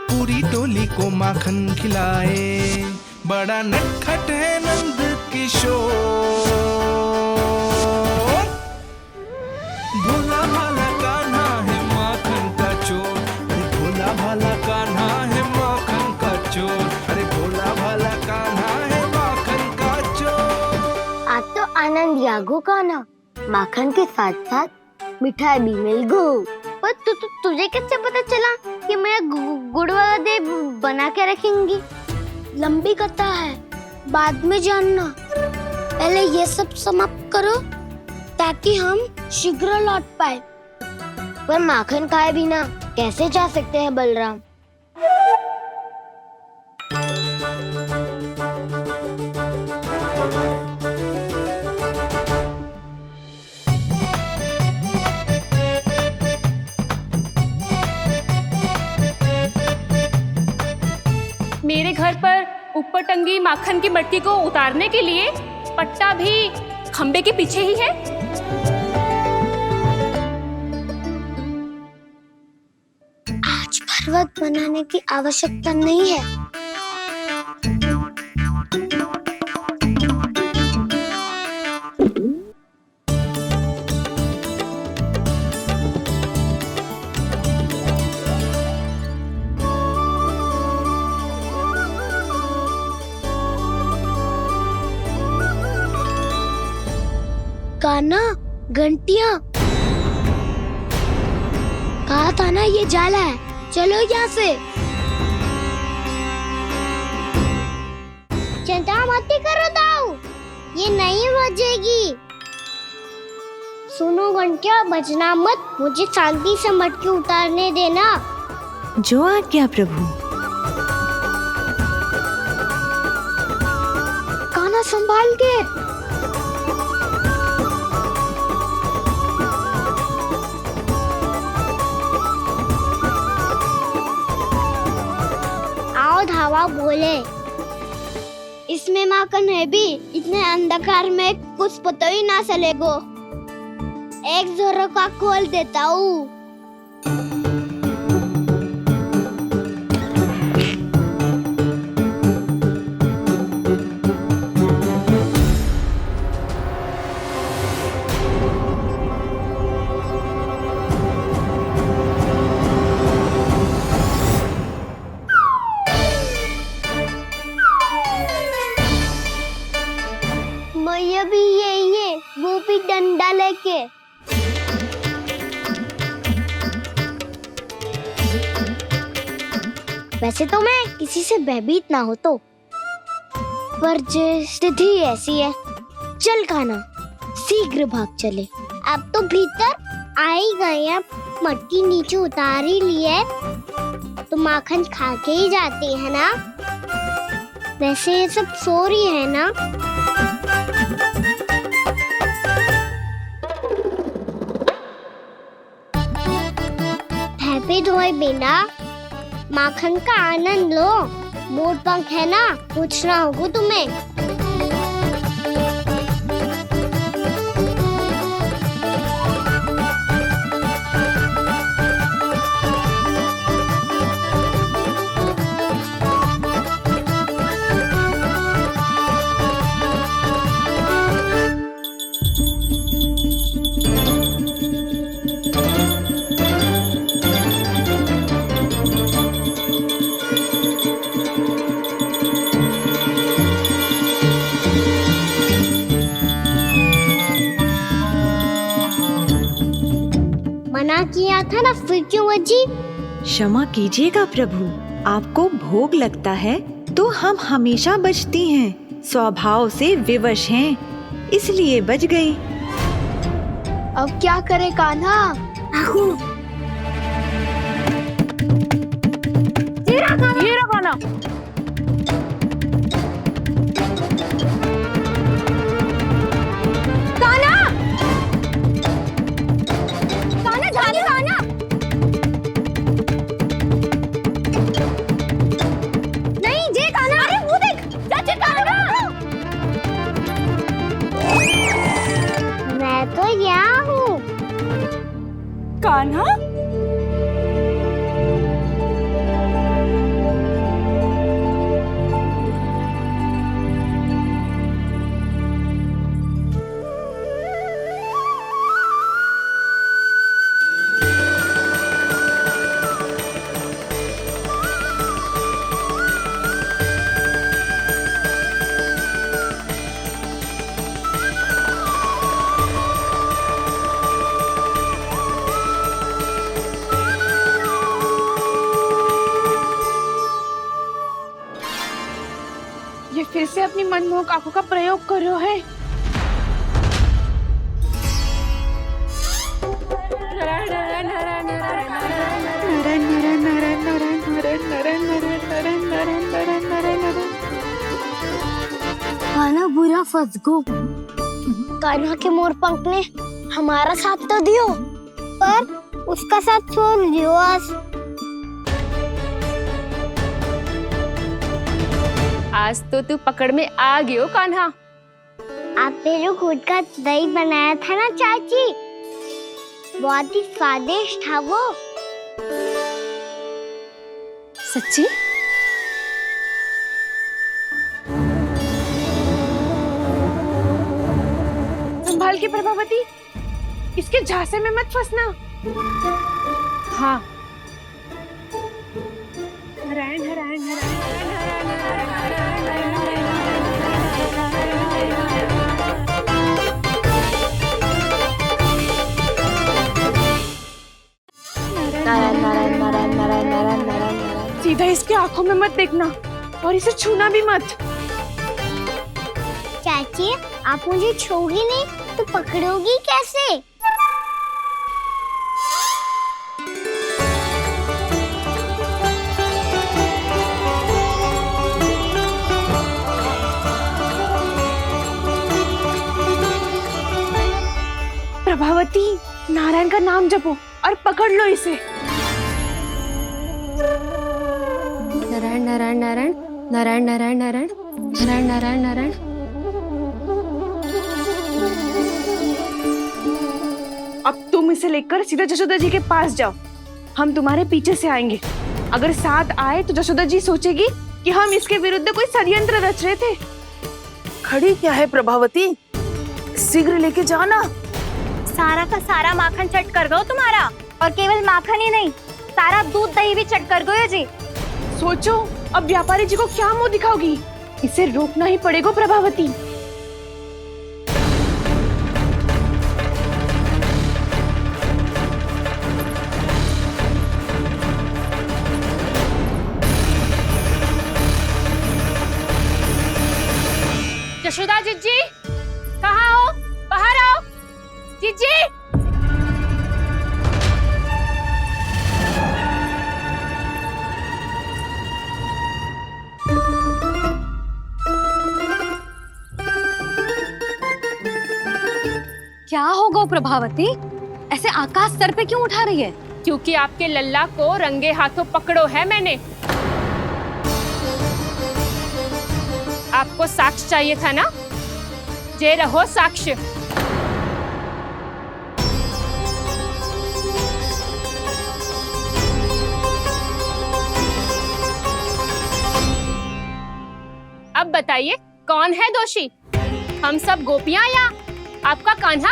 पूरी टोली को माखन खिलाए, बड़ा नटखट है नंद किशोर। भोला भाला कान्हा है माखन का चोर, अरे भोला भाला कान्हा है माखन का चोर, अरे भोला भाला कान्हा है माखन का चोर। आज तो आनंद यागो कान्हा, माखन के साथ साथ मिठाई भी मिल गई। पर तुझे कैसे पता चला कि मैं गुड़ वाला दे बना के रखेंगी? लंबी कथा है, बाद में जानना। पहले ये सब समाप्त करो ताकि हम शीघ्र लौट पाए। पर माखन खाए बिना कैसे जा सकते हैं बलराम? मेरे घर पर ऊपर टंगी माखन की मटकी को उतारने के लिए पट्टा भी खंबे के पीछे ही है। आज पर्वत बनाने की आवश्यकता नहीं है। कान्हा, घंटियां, कहा था ना ये जाला है, चलो यहाँ से। चिंता मत करो दाऊ, ये नहीं बजेगी। सुनो घंटिया, बजना मत, मुझे शांति से मटकी उतारने देना। जो आज्ञा प्रभु। कान्हा संभाल के। धावा बोले, इसमें माखन है भी, इतने अंधकार में कुछ पता ही ना चलेगो। एक जोरों का खोल देता हूँ। मैया भी यही है, वो भी डंडा लेके। वैसे तो मैं किसी से भयभीत ना हो तो, पर स्थिति ऐसी है। चल कान्हा, शीघ्र भाग चले। अब तो भीतर आ ही गए हैं, मटकी नीचे उतार ही ली है, तो माखन खा के ही जाते हैं ना। वैसे ये सब सो रही है ना। हैप्पी धोए बिना माखन का आनंद लो। मोर पंख है ना, पूछना होगा तुम्हें। मना किया था ना, फिर क्यों बची? क्षमा कीजिएगा प्रभु, आपको भोग लगता है तो हम हमेशा बचती हैं, स्वभाव से विवश हैं, इसलिए बच गई। अब क्या करे कान्हा? ये रहा कान्हा। मैं तो यहाँ हूँ। कान्हा, ये फिर से अपनी मनमोहक आंखों का प्रयोग कर रहे है। कान्हा बुरा फंस गो। कान्हा के मोर पंख ने हमारा साथ तो दियो, पर उसका साथ छोड़ दियो आज तो तू पकड़ में आ गयो कान्हा। आपने जो खुद का दही बनाया था ना चाची, बहुत ही स्वादिष्ट था वो। सच्ची? संभाल के प्रभावती, इसके झांसे में मत फंसना। हाँ। नारायण नारायण सीधा इसके आंखों में मत देखना और इसे छूना भी मत। चाची, आप मुझे छोड़ोगी नहीं तो पकड़ोगी कैसे? प्रभावती, नारायण का नाम जपो और पकड़ लो इसे। नारायण नारायण नारायण नारायण नारायण नारायण नारायण नारायण नारायण। अब तुम इसे लेकर सीधा जशोदा जी के पास जाओ, हम तुम्हारे पीछे से आएंगे। अगर साथ आए तो जशोदा जी सोचेगी कि हम इसके विरुद्ध कोई षड्यंत्र रच रहे थे। खड़ी क्या है प्रभावती, शीघ्र लेके जाओ ना। सारा का सारा माखन चट कर गयो तुम्हारा, और केवल माखन ही नहीं, सारा दूध दही भी चट कर गयो जी। सोचो अब व्यापारी जी को क्या मुंह दिखाओगी, इसे रोकना ही पड़ेगा प्रभावती। कहाँ हो? बाहर आओ। जीजी। क्या हो गो प्रभावती, ऐसे आकाश सर पे क्यों उठा रही है? क्योंकि आपके लल्ला को रंगे हाथों पकड़ो है मैंने। आपको साक्ष्य चाहिए था ना? जे रहो साक्ष्य। अब बताइए कौन है दोषी, हम सब गोपियां या आपका कान्हा?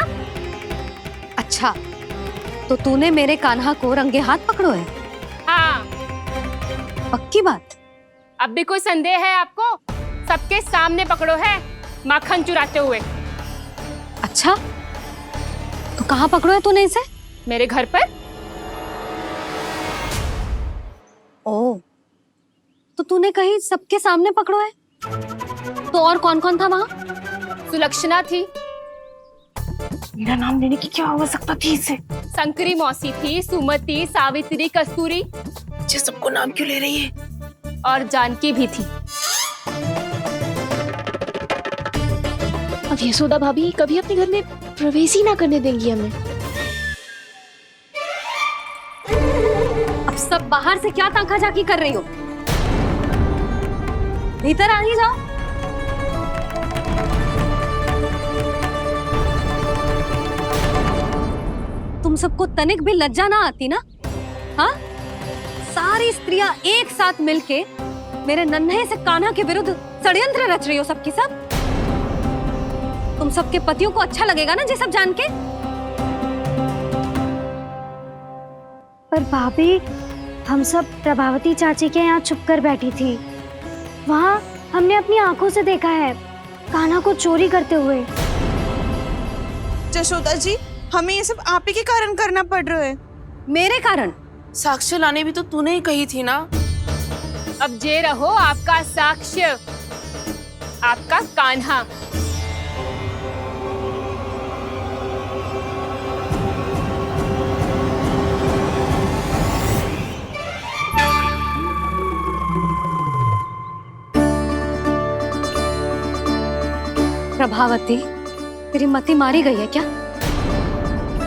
अच्छा, तो तूने मेरे कान्हा को रंगे हाथ पकड़ो है? हाँ। पक्की बात? अब भी कोई संदेह है आपको? सबके सामने पकड़ो है माखन चुराते हुए। अच्छा, तो कहाँ पकड़ो है तूने इसे? मेरे घर पर। ओ, तो तूने कहीं सबके सामने पकड़ो है? तो और कौन कौन था वहाँ? सुलक्षणा थी। मेरा नाम लेने की क्या आवश्यकता थी इसे? संकरी मौसी थी, सुमति, सावित्री, कस्तूरी। ये सबको नाम क्यों ले रही है? और जानकी भी थी। अब यशोदा भाभी कभी अपने घर में प्रवेश ही ना करने देंगी हमें। अब सब बाहर से क्या ताका झाकी कर रही हो? भीतर आ ही जाओ। तुम सबको तनिक भी लज्जा ना आती ना? हाँ, सारी स्त्रियां एक साथ मिलके मेरे नन्हे से कान्हा के विरुद्ध षड्यंत्र रच रही हो सबकी सब। तुम सबके पतियों को अच्छा लगेगा ना ये सब जान के? पर भाभी, हम सब प्रभावती चाची के यहाँ छुप कर बैठी थी। वहाँ हमने अपनी आंखों से देखा है कान्हा को चोरी करते हुए। जशोदा जी, हमें ये सब आप ही के कारण करना पड़ रहा है। मेरे कारण? साक्ष्य लाने भी तो तूने ही कही थी ना। अब जे रहो आपका साक्ष्य, आपका कान्हा। प्रभावती, तेरी मति मारी गई है क्या?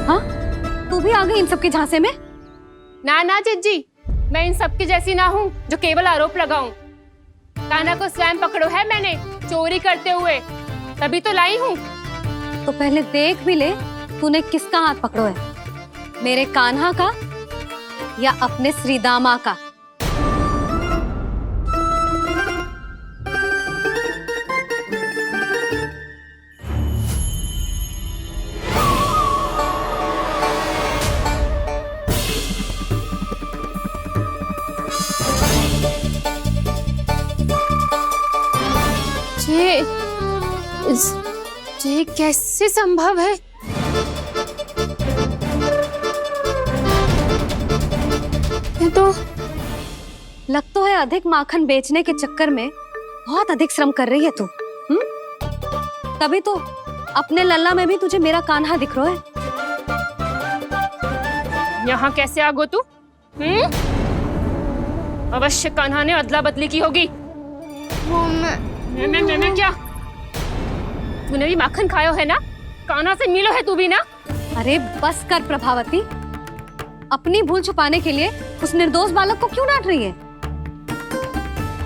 हाँ, तू भी आ गई इन सबके झांसे में? ना ना जिज्जी, मैं इन सबकी जैसी ना हूँ जो केवल आरोप लगाऊं। कान्हा को स्वयं पकड़ो है मैंने चोरी करते हुए, तभी तो लाई हूँ। तो पहले देख भी ले तूने किसका हाथ पकड़ो है, मेरे कान्हा का या अपने श्रीदामा का? ये कैसे संभव है? ये तो लग तो है अधिक माखन बेचने के चक्कर में बहुत अधिक श्रम कर रही है तू। तभी तो अपने लल्ला में भी तुझे मेरा कान्हा दिख रहा है। यहाँ कैसे आ गो तू? अवश्य कान्हा ने अदला बदली की होगी। मैं क्या? तूने भी माखन खायो है ना? कान्हा से मिलो है तू भी ना? अरे बस कर प्रभावती, अपनी भूल छुपाने के लिए उस निर्दोष बालक को क्यों डांट रही है?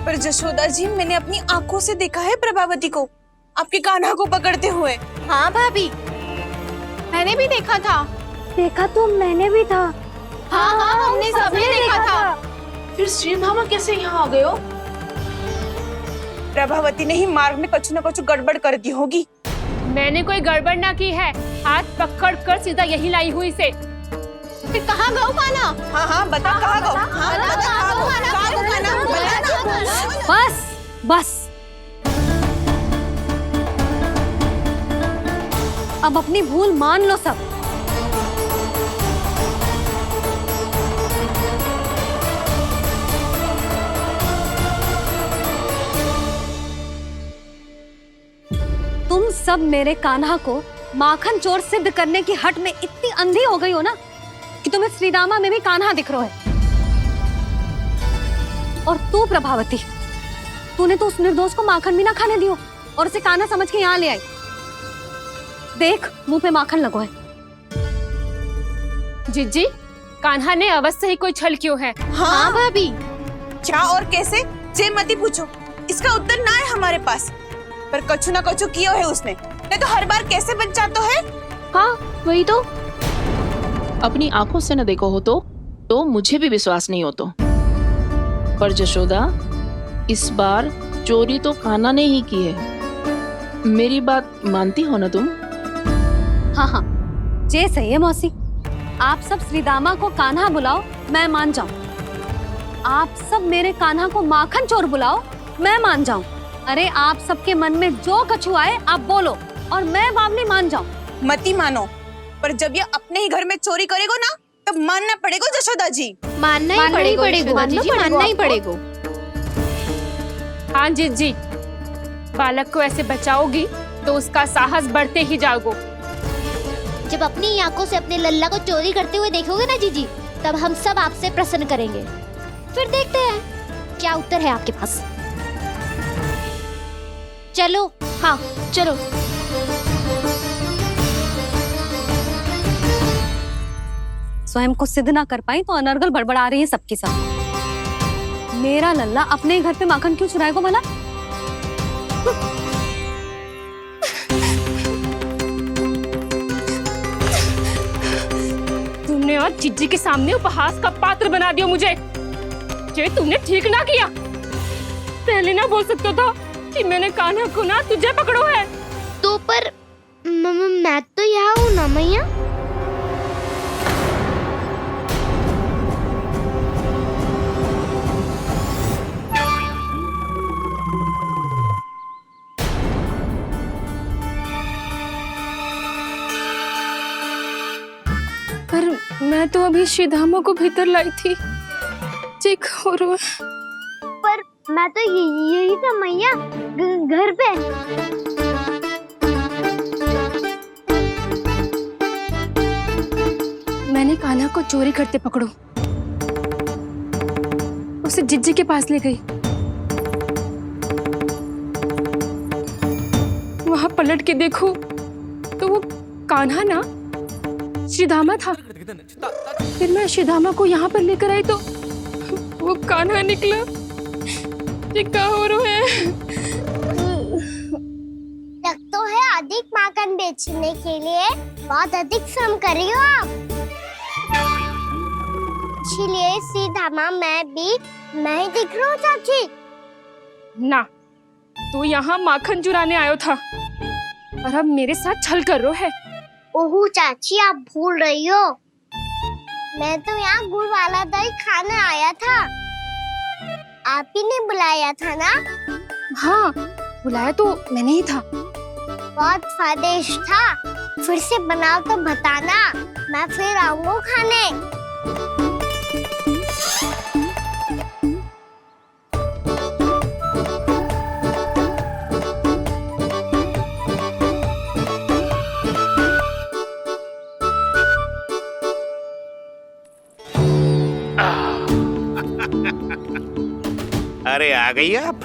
पर जशोदा जी, मैंने अपनी आंखों से देखा है प्रभावती को आपके कान्हा को पकड़ते हुए। हाँ भाभी, मैंने भी देखा था। देखा तो मैंने भी था। हाँ हाँ, हमने सबने देखा था। फिर श्रीधामा कैसे यहाँ आ गए हो? प्रभावती ने ही मार्ग में कुछ न कुछ गड़बड़ कर दी होगी। मैंने कोई गड़बड़ ना की है, हाथ पकड़ कर सीधा यही लाई हुई से। फिर कहाँ गौ कान्हा? हाँ हाँ, बता कहाँ गौ? हाँ बता कहाँ गौ कान्हा? बस बस, अब अपनी भूल मान लो सब। तुम सब मेरे कान्हा को माखन चोर सिद्ध करने की हट में इतनी अंधी हो गई हो ना कि तुम्हें श्रीरामा में भी कान्हा दिख रहा है। और तू प्रभावती, तूने तो उस निर्दोष को माखन भी ना खाने दियो और उसे कान्हा समझ के यहाँ ले आई। देख, मुंह पे माखन लगो है। जीजी, कान्हा ने अवश्य ही कोई छल क्यों है। हाँ भाभी, क्या और कैसे जे मती पूछो, इसका उत्तर ना है हमारे पास। पर कछु ना कछु किया है उसने, नहीं तो हर बार कैसे बच जाता है। हाँ वही तो। अपनी आंखों से न देखो हो तो मुझे भी विश्वास नहीं हो तो। पर जशोदा, इस बार चोरी तो कान्हा ने ही की है। मेरी बात मानती हो ना तुम? हाँ हाँ, जे सही है मौसी। आप सब श्रीदामा को कान्हा बुलाओ, मैं मान जाऊं। आप सब मेरे कान्हा को माखन चोर बुलाओ, मैं मान जाऊं। अरे आप सबके मन में जो कछु आए आप बोलो और मैं बावली मान जाऊं। मती मानो, पर जब ये अपने ही घर में चोरी करेगो ना तब मानना पड़ेगा जशोदा जी। मानना ही पड़ेगा जीजी, मानना ही पड़ेगा। हाँ जीजी, बालक को ऐसे बचाओगी तो उसका साहस बढ़ते ही जाओगे। जब अपनी आंखों से अपने लल्ला को चोरी करते हुए देखोगे ना जीजी, तब हम सब आपसे प्रसन्न करेंगे। फिर देखते हैं क्या उत्तर है आपके पास। चलो। हाँ चलो। स्वयं को सिद्ध ना कर पाई तो अनर्गल बड़बड़ा रही है सबकी सब। मेरा लल्ला अपने घर पे माखन क्यों चुराएगा भला? तुमने आज जीजी के सामने उपहास का पात्र बना दिया मुझे। ये तुमने ठीक ना किया। पहले ना बोल सकता था कि मैंने कान्हा को ना तुझे पकड़ो है। तो पर मैं तो यहाँ हूँ ना मैया। पर मैं तो अभी श्रीधामा को भीतर लाई थी। चेक हो रहा है। पर मैं तो यही था मैया, घर पे। मैंने कान्हा को चोरी करते पकड़ो, उसे जिज्जी के पास ले गई। वहां पलट के देखो तो वो कान्हा ना श्रीधामा था। फिर मैं श्रीधामा को यहाँ पर लेकर आई तो वो कान्हा निकला। ये क्या हो रहा है? लगता है अधिक माखन बेचने के लिए बहुत अधिक श्रम कर रही हो आप। इसीलिए सीधामा मैं ही दिख रहा हूँ चाची। ना, तू यहाँ माखन चुराने आयो था और अब मेरे साथ छल कर रो है। ओह चाची, आप भूल रही हो, मैं तो यहाँ गुड़ वाला दही खाने आया था। आप ही ने बुलाया था ना? हाँ, बुलाया तो मैंने ही था। बहुत स्वादिष्ट था। फिर से बनाओ तो बताना, मैं फिर आऊंगा खाने। अरे आ गई आप,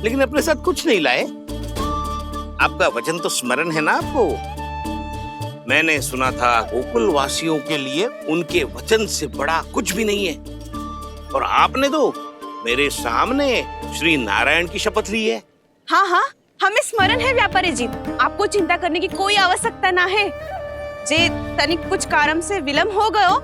लेकिन अपने साथ कुछ नहीं लाए। आपका वचन तो स्मरण है ना आपको? मैंने सुना था गोकुल वासियों के लिए उनके वचन से बड़ा कुछ भी नहीं है। और आपने तो मेरे सामने श्री नारायण की शपथ ली है। हाँ हाँ, हमें स्मरण है व्यापारी जी। आपको चिंता करने की कोई आवश्यकता ना है। जे तनिक कुछ कारण से विलंब हो गयो,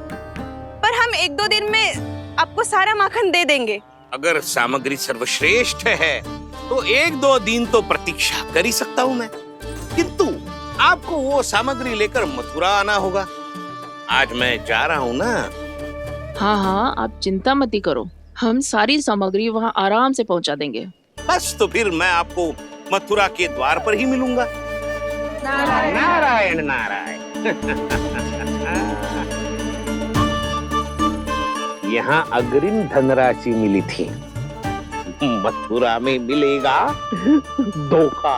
पर हम 1-2 दिन में आपको सारा माखन दे देंगे। अगर सामग्री सर्वश्रेष्ठ है तो 1-2 दिन तो प्रतीक्षा कर ही सकता हूँ मैं, किंतु आपको वो सामग्री लेकर मथुरा आना होगा। आज मैं जा रहा हूँ ना। हाँ हाँ, आप चिंता मत करो, हम सारी सामग्री वहाँ आराम से पहुँचा देंगे। बस तो फिर मैं आपको मथुरा के द्वार पर ही मिलूंगा। नारायण नारायण। यहाँ अग्रिम धनराशि मिली थी, मथुरा में मिलेगा धोखा।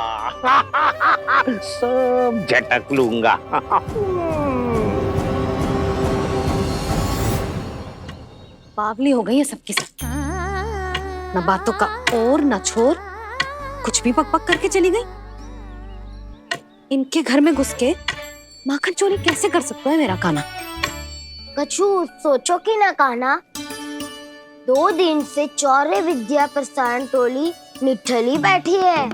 सब झटक लूंगा। बावली हो गई है सबकी सब। न बातों का और न छोर, कुछ भी पक पक करके चली गई। इनके घर में घुस के माखन चोरी कैसे कर सकता है मेरा काना? कछु सोचो कि ना कान्हा, 2 दिन से चौर्य विद्या प्रसारण टोली निठली बैठी है।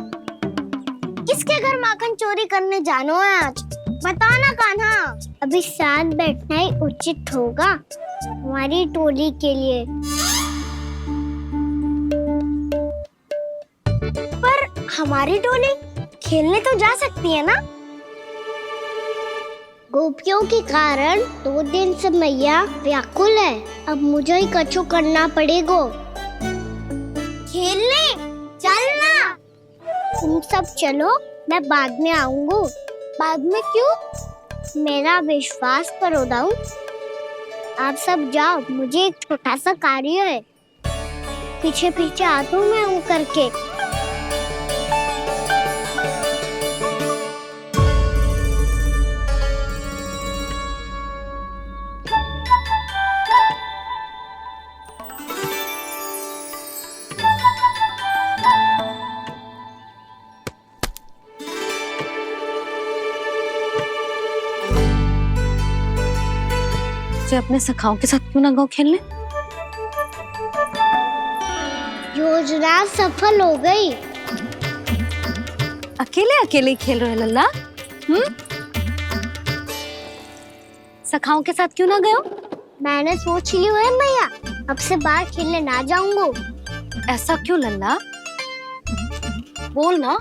किसके घर माखन चोरी करने जानो है आज? बताना कान्हा। अभी साथ बैठना ही उचित होगा हमारी टोली के लिए। पर हमारी टोली खेलने तो जा सकती है ना? गोपियों के कारण 2 दिन से मैया व्याकुल है। अब मुझे ही कछु करना पड़ेगा। खेलने चलना। तुम सब चलो, मैं बाद में आऊंगा। बाद में क्यों? मेरा विश्वास करो दाऊ। आप सब जाओ, मुझे एक छोटा सा कार्य है। पीछे पीछे आता हूँ मैं हूँ करके। अपने सखाओं के साथ क्यों ना गो खेलने? योजना सफल हो गई। अकेले अकेले ही खेल रहे हो लल्ला? सखाओं के साथ क्यों ना गए हो? मैंने सोच लिया है मैया, अब से बाहर खेलने ना जाऊंगा। ऐसा क्यों लल्ला? बोल ना,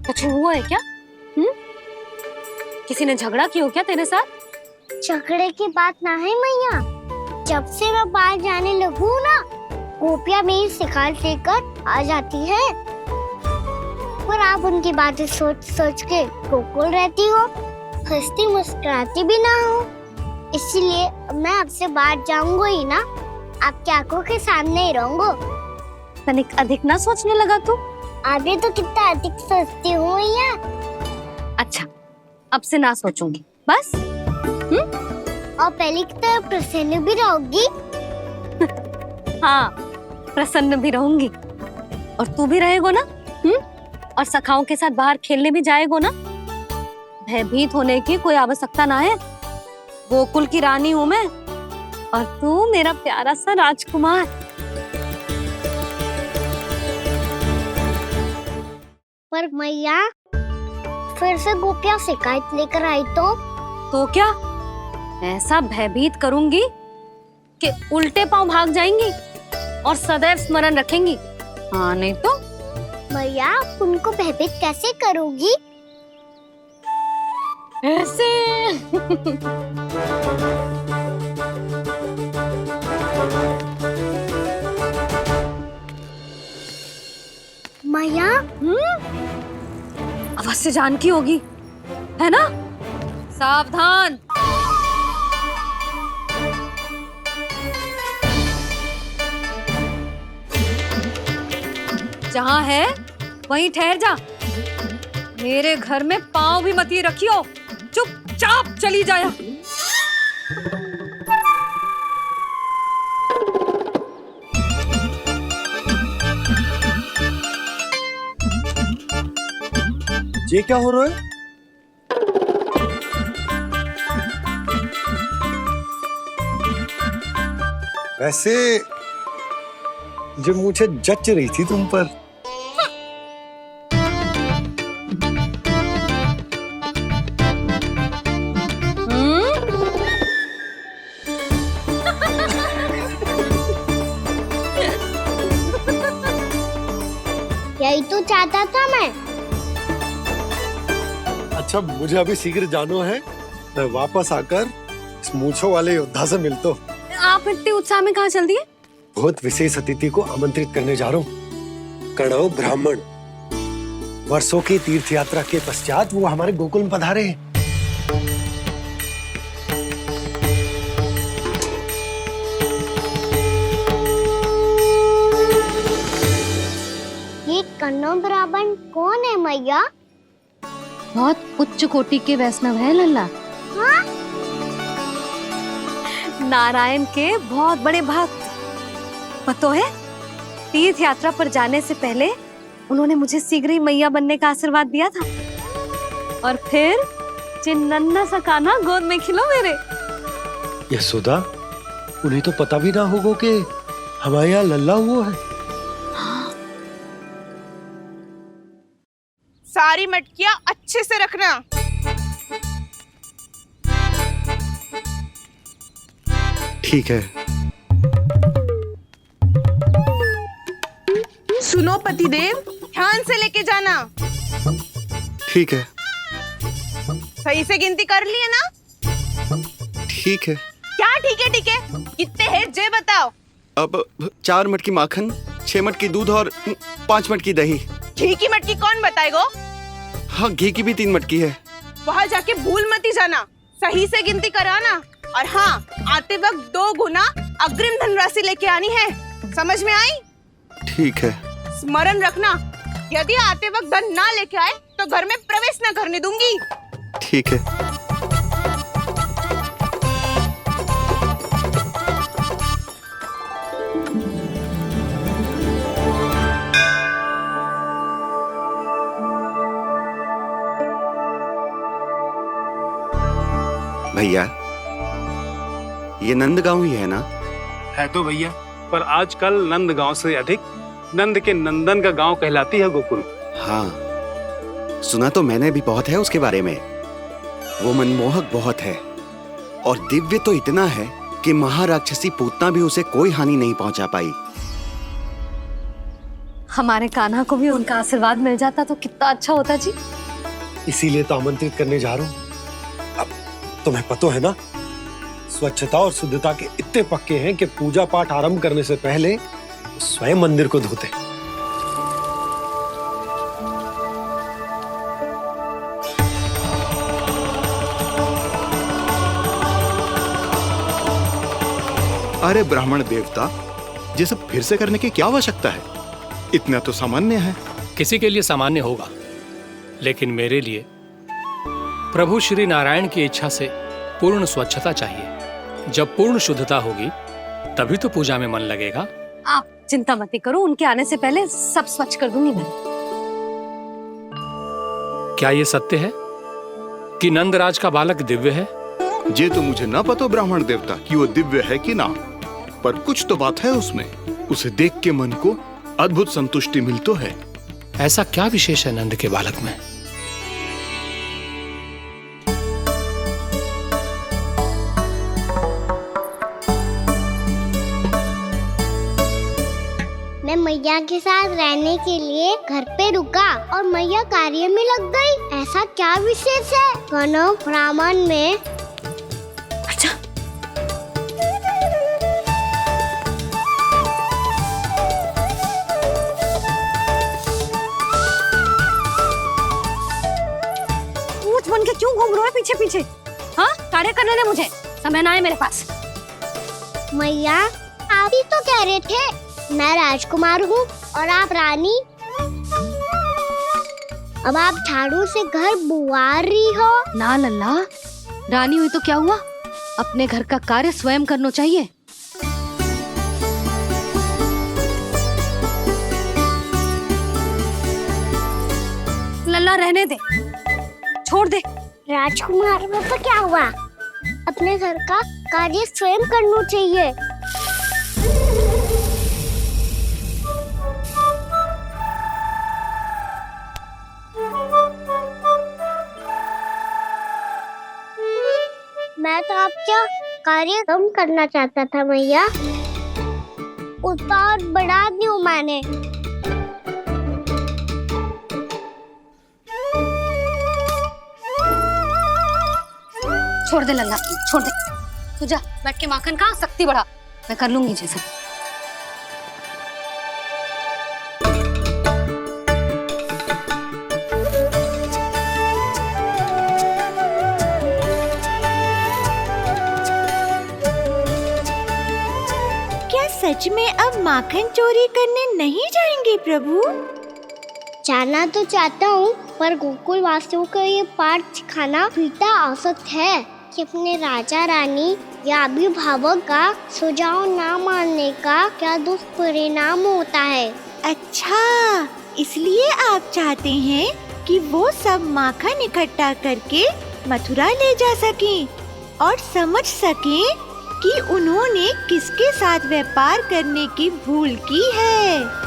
कुछ हुआ है क्या? किसी ने झगड़ा किया हो क्या तेरे साथ? झगड़े की बात ना है मैया। जब से मैं बाहर जाने लगू ना, गोपियां मेरी शिकायत लेकर आ जाती है। पर आप उनकी बातें सोच सोच के गोकुल रहती हो, हंसती मुस्कुराती भी ना हो। इसलिए मैं आपसे बाहर जाऊंगा ही ना, आपकी आंखों के सामने ही रहूंगा। तनिक अधिक ना सोचने लगा तू? आगे तो कितना अधिक सोचती हूँ मैया। अच्छा, अब से ना सोचूंगी बस। और पहले की तरह प्रसन्न भी रहोगी? हाँ, प्रसन्न भी रहूंगी। और तू भी रहेगा ना? और सखाओं के साथ बाहर खेलने भी जाएगा ना? भयभीत होने की कोई आवश्यकता ना है। गोकुल की रानी हूँ मैं, और तू मेरा प्यारा सा राजकुमार। पर मैया, फिर से गोपियां शिकायत लेकर आई तो क्या? ऐसा भयभीत करूंगी कि उल्टे पांव भाग जाएंगी और सदैव स्मरण रखेंगी। हाँ नहीं तो? मैया, उनको भयभीत कैसे करोगी? ऐसे। मैया, अवश्य जानकी होगी, है ना? सावधान। जहाँ है वहीं ठहर जा। मेरे घर में पाँव भी मत ही रखियो, चुपचाप चली जाया। ये क्या हो रहा है? वैसे जो मुझे जच रही थी तुम पर। यही तो चाहता था मैं। अच्छा, मुझे अभी शीघ्र जाना है। मैं वापस आकर इस मूंछों वाले योद्धा से मिलता हूँ। आप इतने उत्साह में कहाँ चल दिए? बहुत विशेष अतिथि को आमंत्रित करने जा रहा हूँ। कणव ब्राह्मण। वर्षों की तीर्थ यात्रा के पश्चात वो हमारे गोकुल में पधारे हैं। कन्नौ ब्राह्मण कौन है मैया? बहुत उच्च कोटि के वैष्णव है लल्ला। हाँ? नारायण के बहुत बड़े भक्त। पता है, तीर्थ यात्रा पर जाने से पहले उन्होंने मुझे शीघ्र ही मैया बनने का आशीर्वाद दिया था। और फिर चिन्नन्ना सा कान्हा गोद में खिलो मेरे। यशोदा, उन्हें तो पता भी ना होगा कि हमारे यहाँ लल्ला हुआ है। सारी मटकियां अच्छे से रखना। ठीक है। सुनो पतिदेव, ध्यान से लेके जाना। ठीक है। सही से गिनती कर लिए ना? ठीक है। क्या ठीक है? ठीक है, कितने हैं जे बताओ। अब 4 मटकी माखन, 6 मटकी दूध और 5 मटकी दही। घी की मटकी कौन बताएगो? हाँ, घी की भी 3 मटकी है। वहाँ जाके भूल मती जाना, सही से गिनती कराना। और हाँ, आते वक्त 2 गुना अग्रिम धनराशि लेके आनी है। समझ में आई? ठीक है। स्मरण रखना, यदि आते वक्त धन ना लेके आए तो घर में प्रवेश ना करने दूंगी। ठीक है। भैया, ये नंदगांव ही है ना? है तो भैया, पर आजकल नंदगांव से अधिक नंद के नंदन का गांव कहलाती है गोकुल। हाँ, सुना तो मैंने भी बहुत है उसके बारे में। वो मनमोहक बहुत है और दिव्य तो इतना है कि महाराक्षसी पूतना भी उसे कोई हानि नहीं पहुंचा पाई। हमारे कान्हा को भी उनका आशीर्वाद मिल जाता तो कितना अच्छा होता जी। इसीलिए तो आमंत्रित करने जा रहा हूँ। अब तुम्हें पता है ना, स्वच्छता और शुद्धता के इतने पक्के हैं कि पूजा पाठ आरंभ करने से पहले स्वयं मंदिर को धोते। अरे ब्राह्मण देवता, ये सब फिर से करने की क्या आवश्यकता है? इतना तो सामान्य है। किसी के लिए सामान्य होगा, लेकिन मेरे लिए प्रभु श्री नारायण की इच्छा से पूर्ण स्वच्छता चाहिए। जब पूर्ण शुद्धता होगी तभी तो पूजा में मन लगेगा। आप चिंता मत करो, उनके आने से पहले सब स्वच्छ कर दूंगी मैं। क्या ये सत्य है कि नंदराज का बालक दिव्य है? ये तो मुझे ना पता ब्राह्मण देवता कि वो दिव्य है कि ना, पर कुछ तो बात है उसमें। उसे देख के मन को अद्भुत संतुष्टि मिल तो है। ऐसा क्या विशेष है नंद के बालक में? मैं मैया के साथ रहने के लिए घर पे रुका और मैया कार्य में लग गई। ऐसा क्या विशेष है कन्नौ ब्राह्मण में? अच्छा, ऊंट बन के क्यों घूम रहा है पीछे पीछे? हाँ, कार्य करने दे मुझे, समय ना है मेरे पास। मैया, आप ही तो कह रहे थे मैं राजकुमार हूँ और आप रानी। अब आप झाड़ू से घर बुआ रही हो। ना लल्ला, रानी हुई तो क्या हुआ, अपने घर का कार्य स्वयं करना चाहिए। लल्ला रहने दे, छोड़ दे। राजकुमार में तो क्या हुआ, अपने घर का कार्य स्वयं करना चाहिए। मैं तो आपका कार्य कम करना चाहता था मैया, उतना और बढ़ा दूं मैंने। छोड़ दे लल्ला, छोड़ दे। तू जा बैठ के माखन खा, शक्ति बढ़ा, मैं कर लूंगी जैसे। क्या सच में अब माखन चोरी करने नहीं जाएंगे प्रभु? जाना तो चाहता हूँ, पर गोकुल वासियों को ये पाठ सिखाना पीता आवश्यक है कि अपने राजा रानी या अभिभावक का सुझाव ना मानने का क्या दुष्परिणाम होता है। अच्छा, इसलिए आप चाहते हैं कि वो सब माखन इकट्ठा करके मथुरा ले जा सकें और समझ सकें कि उन्होंने किसके साथ व्यापार करने की भूल की है।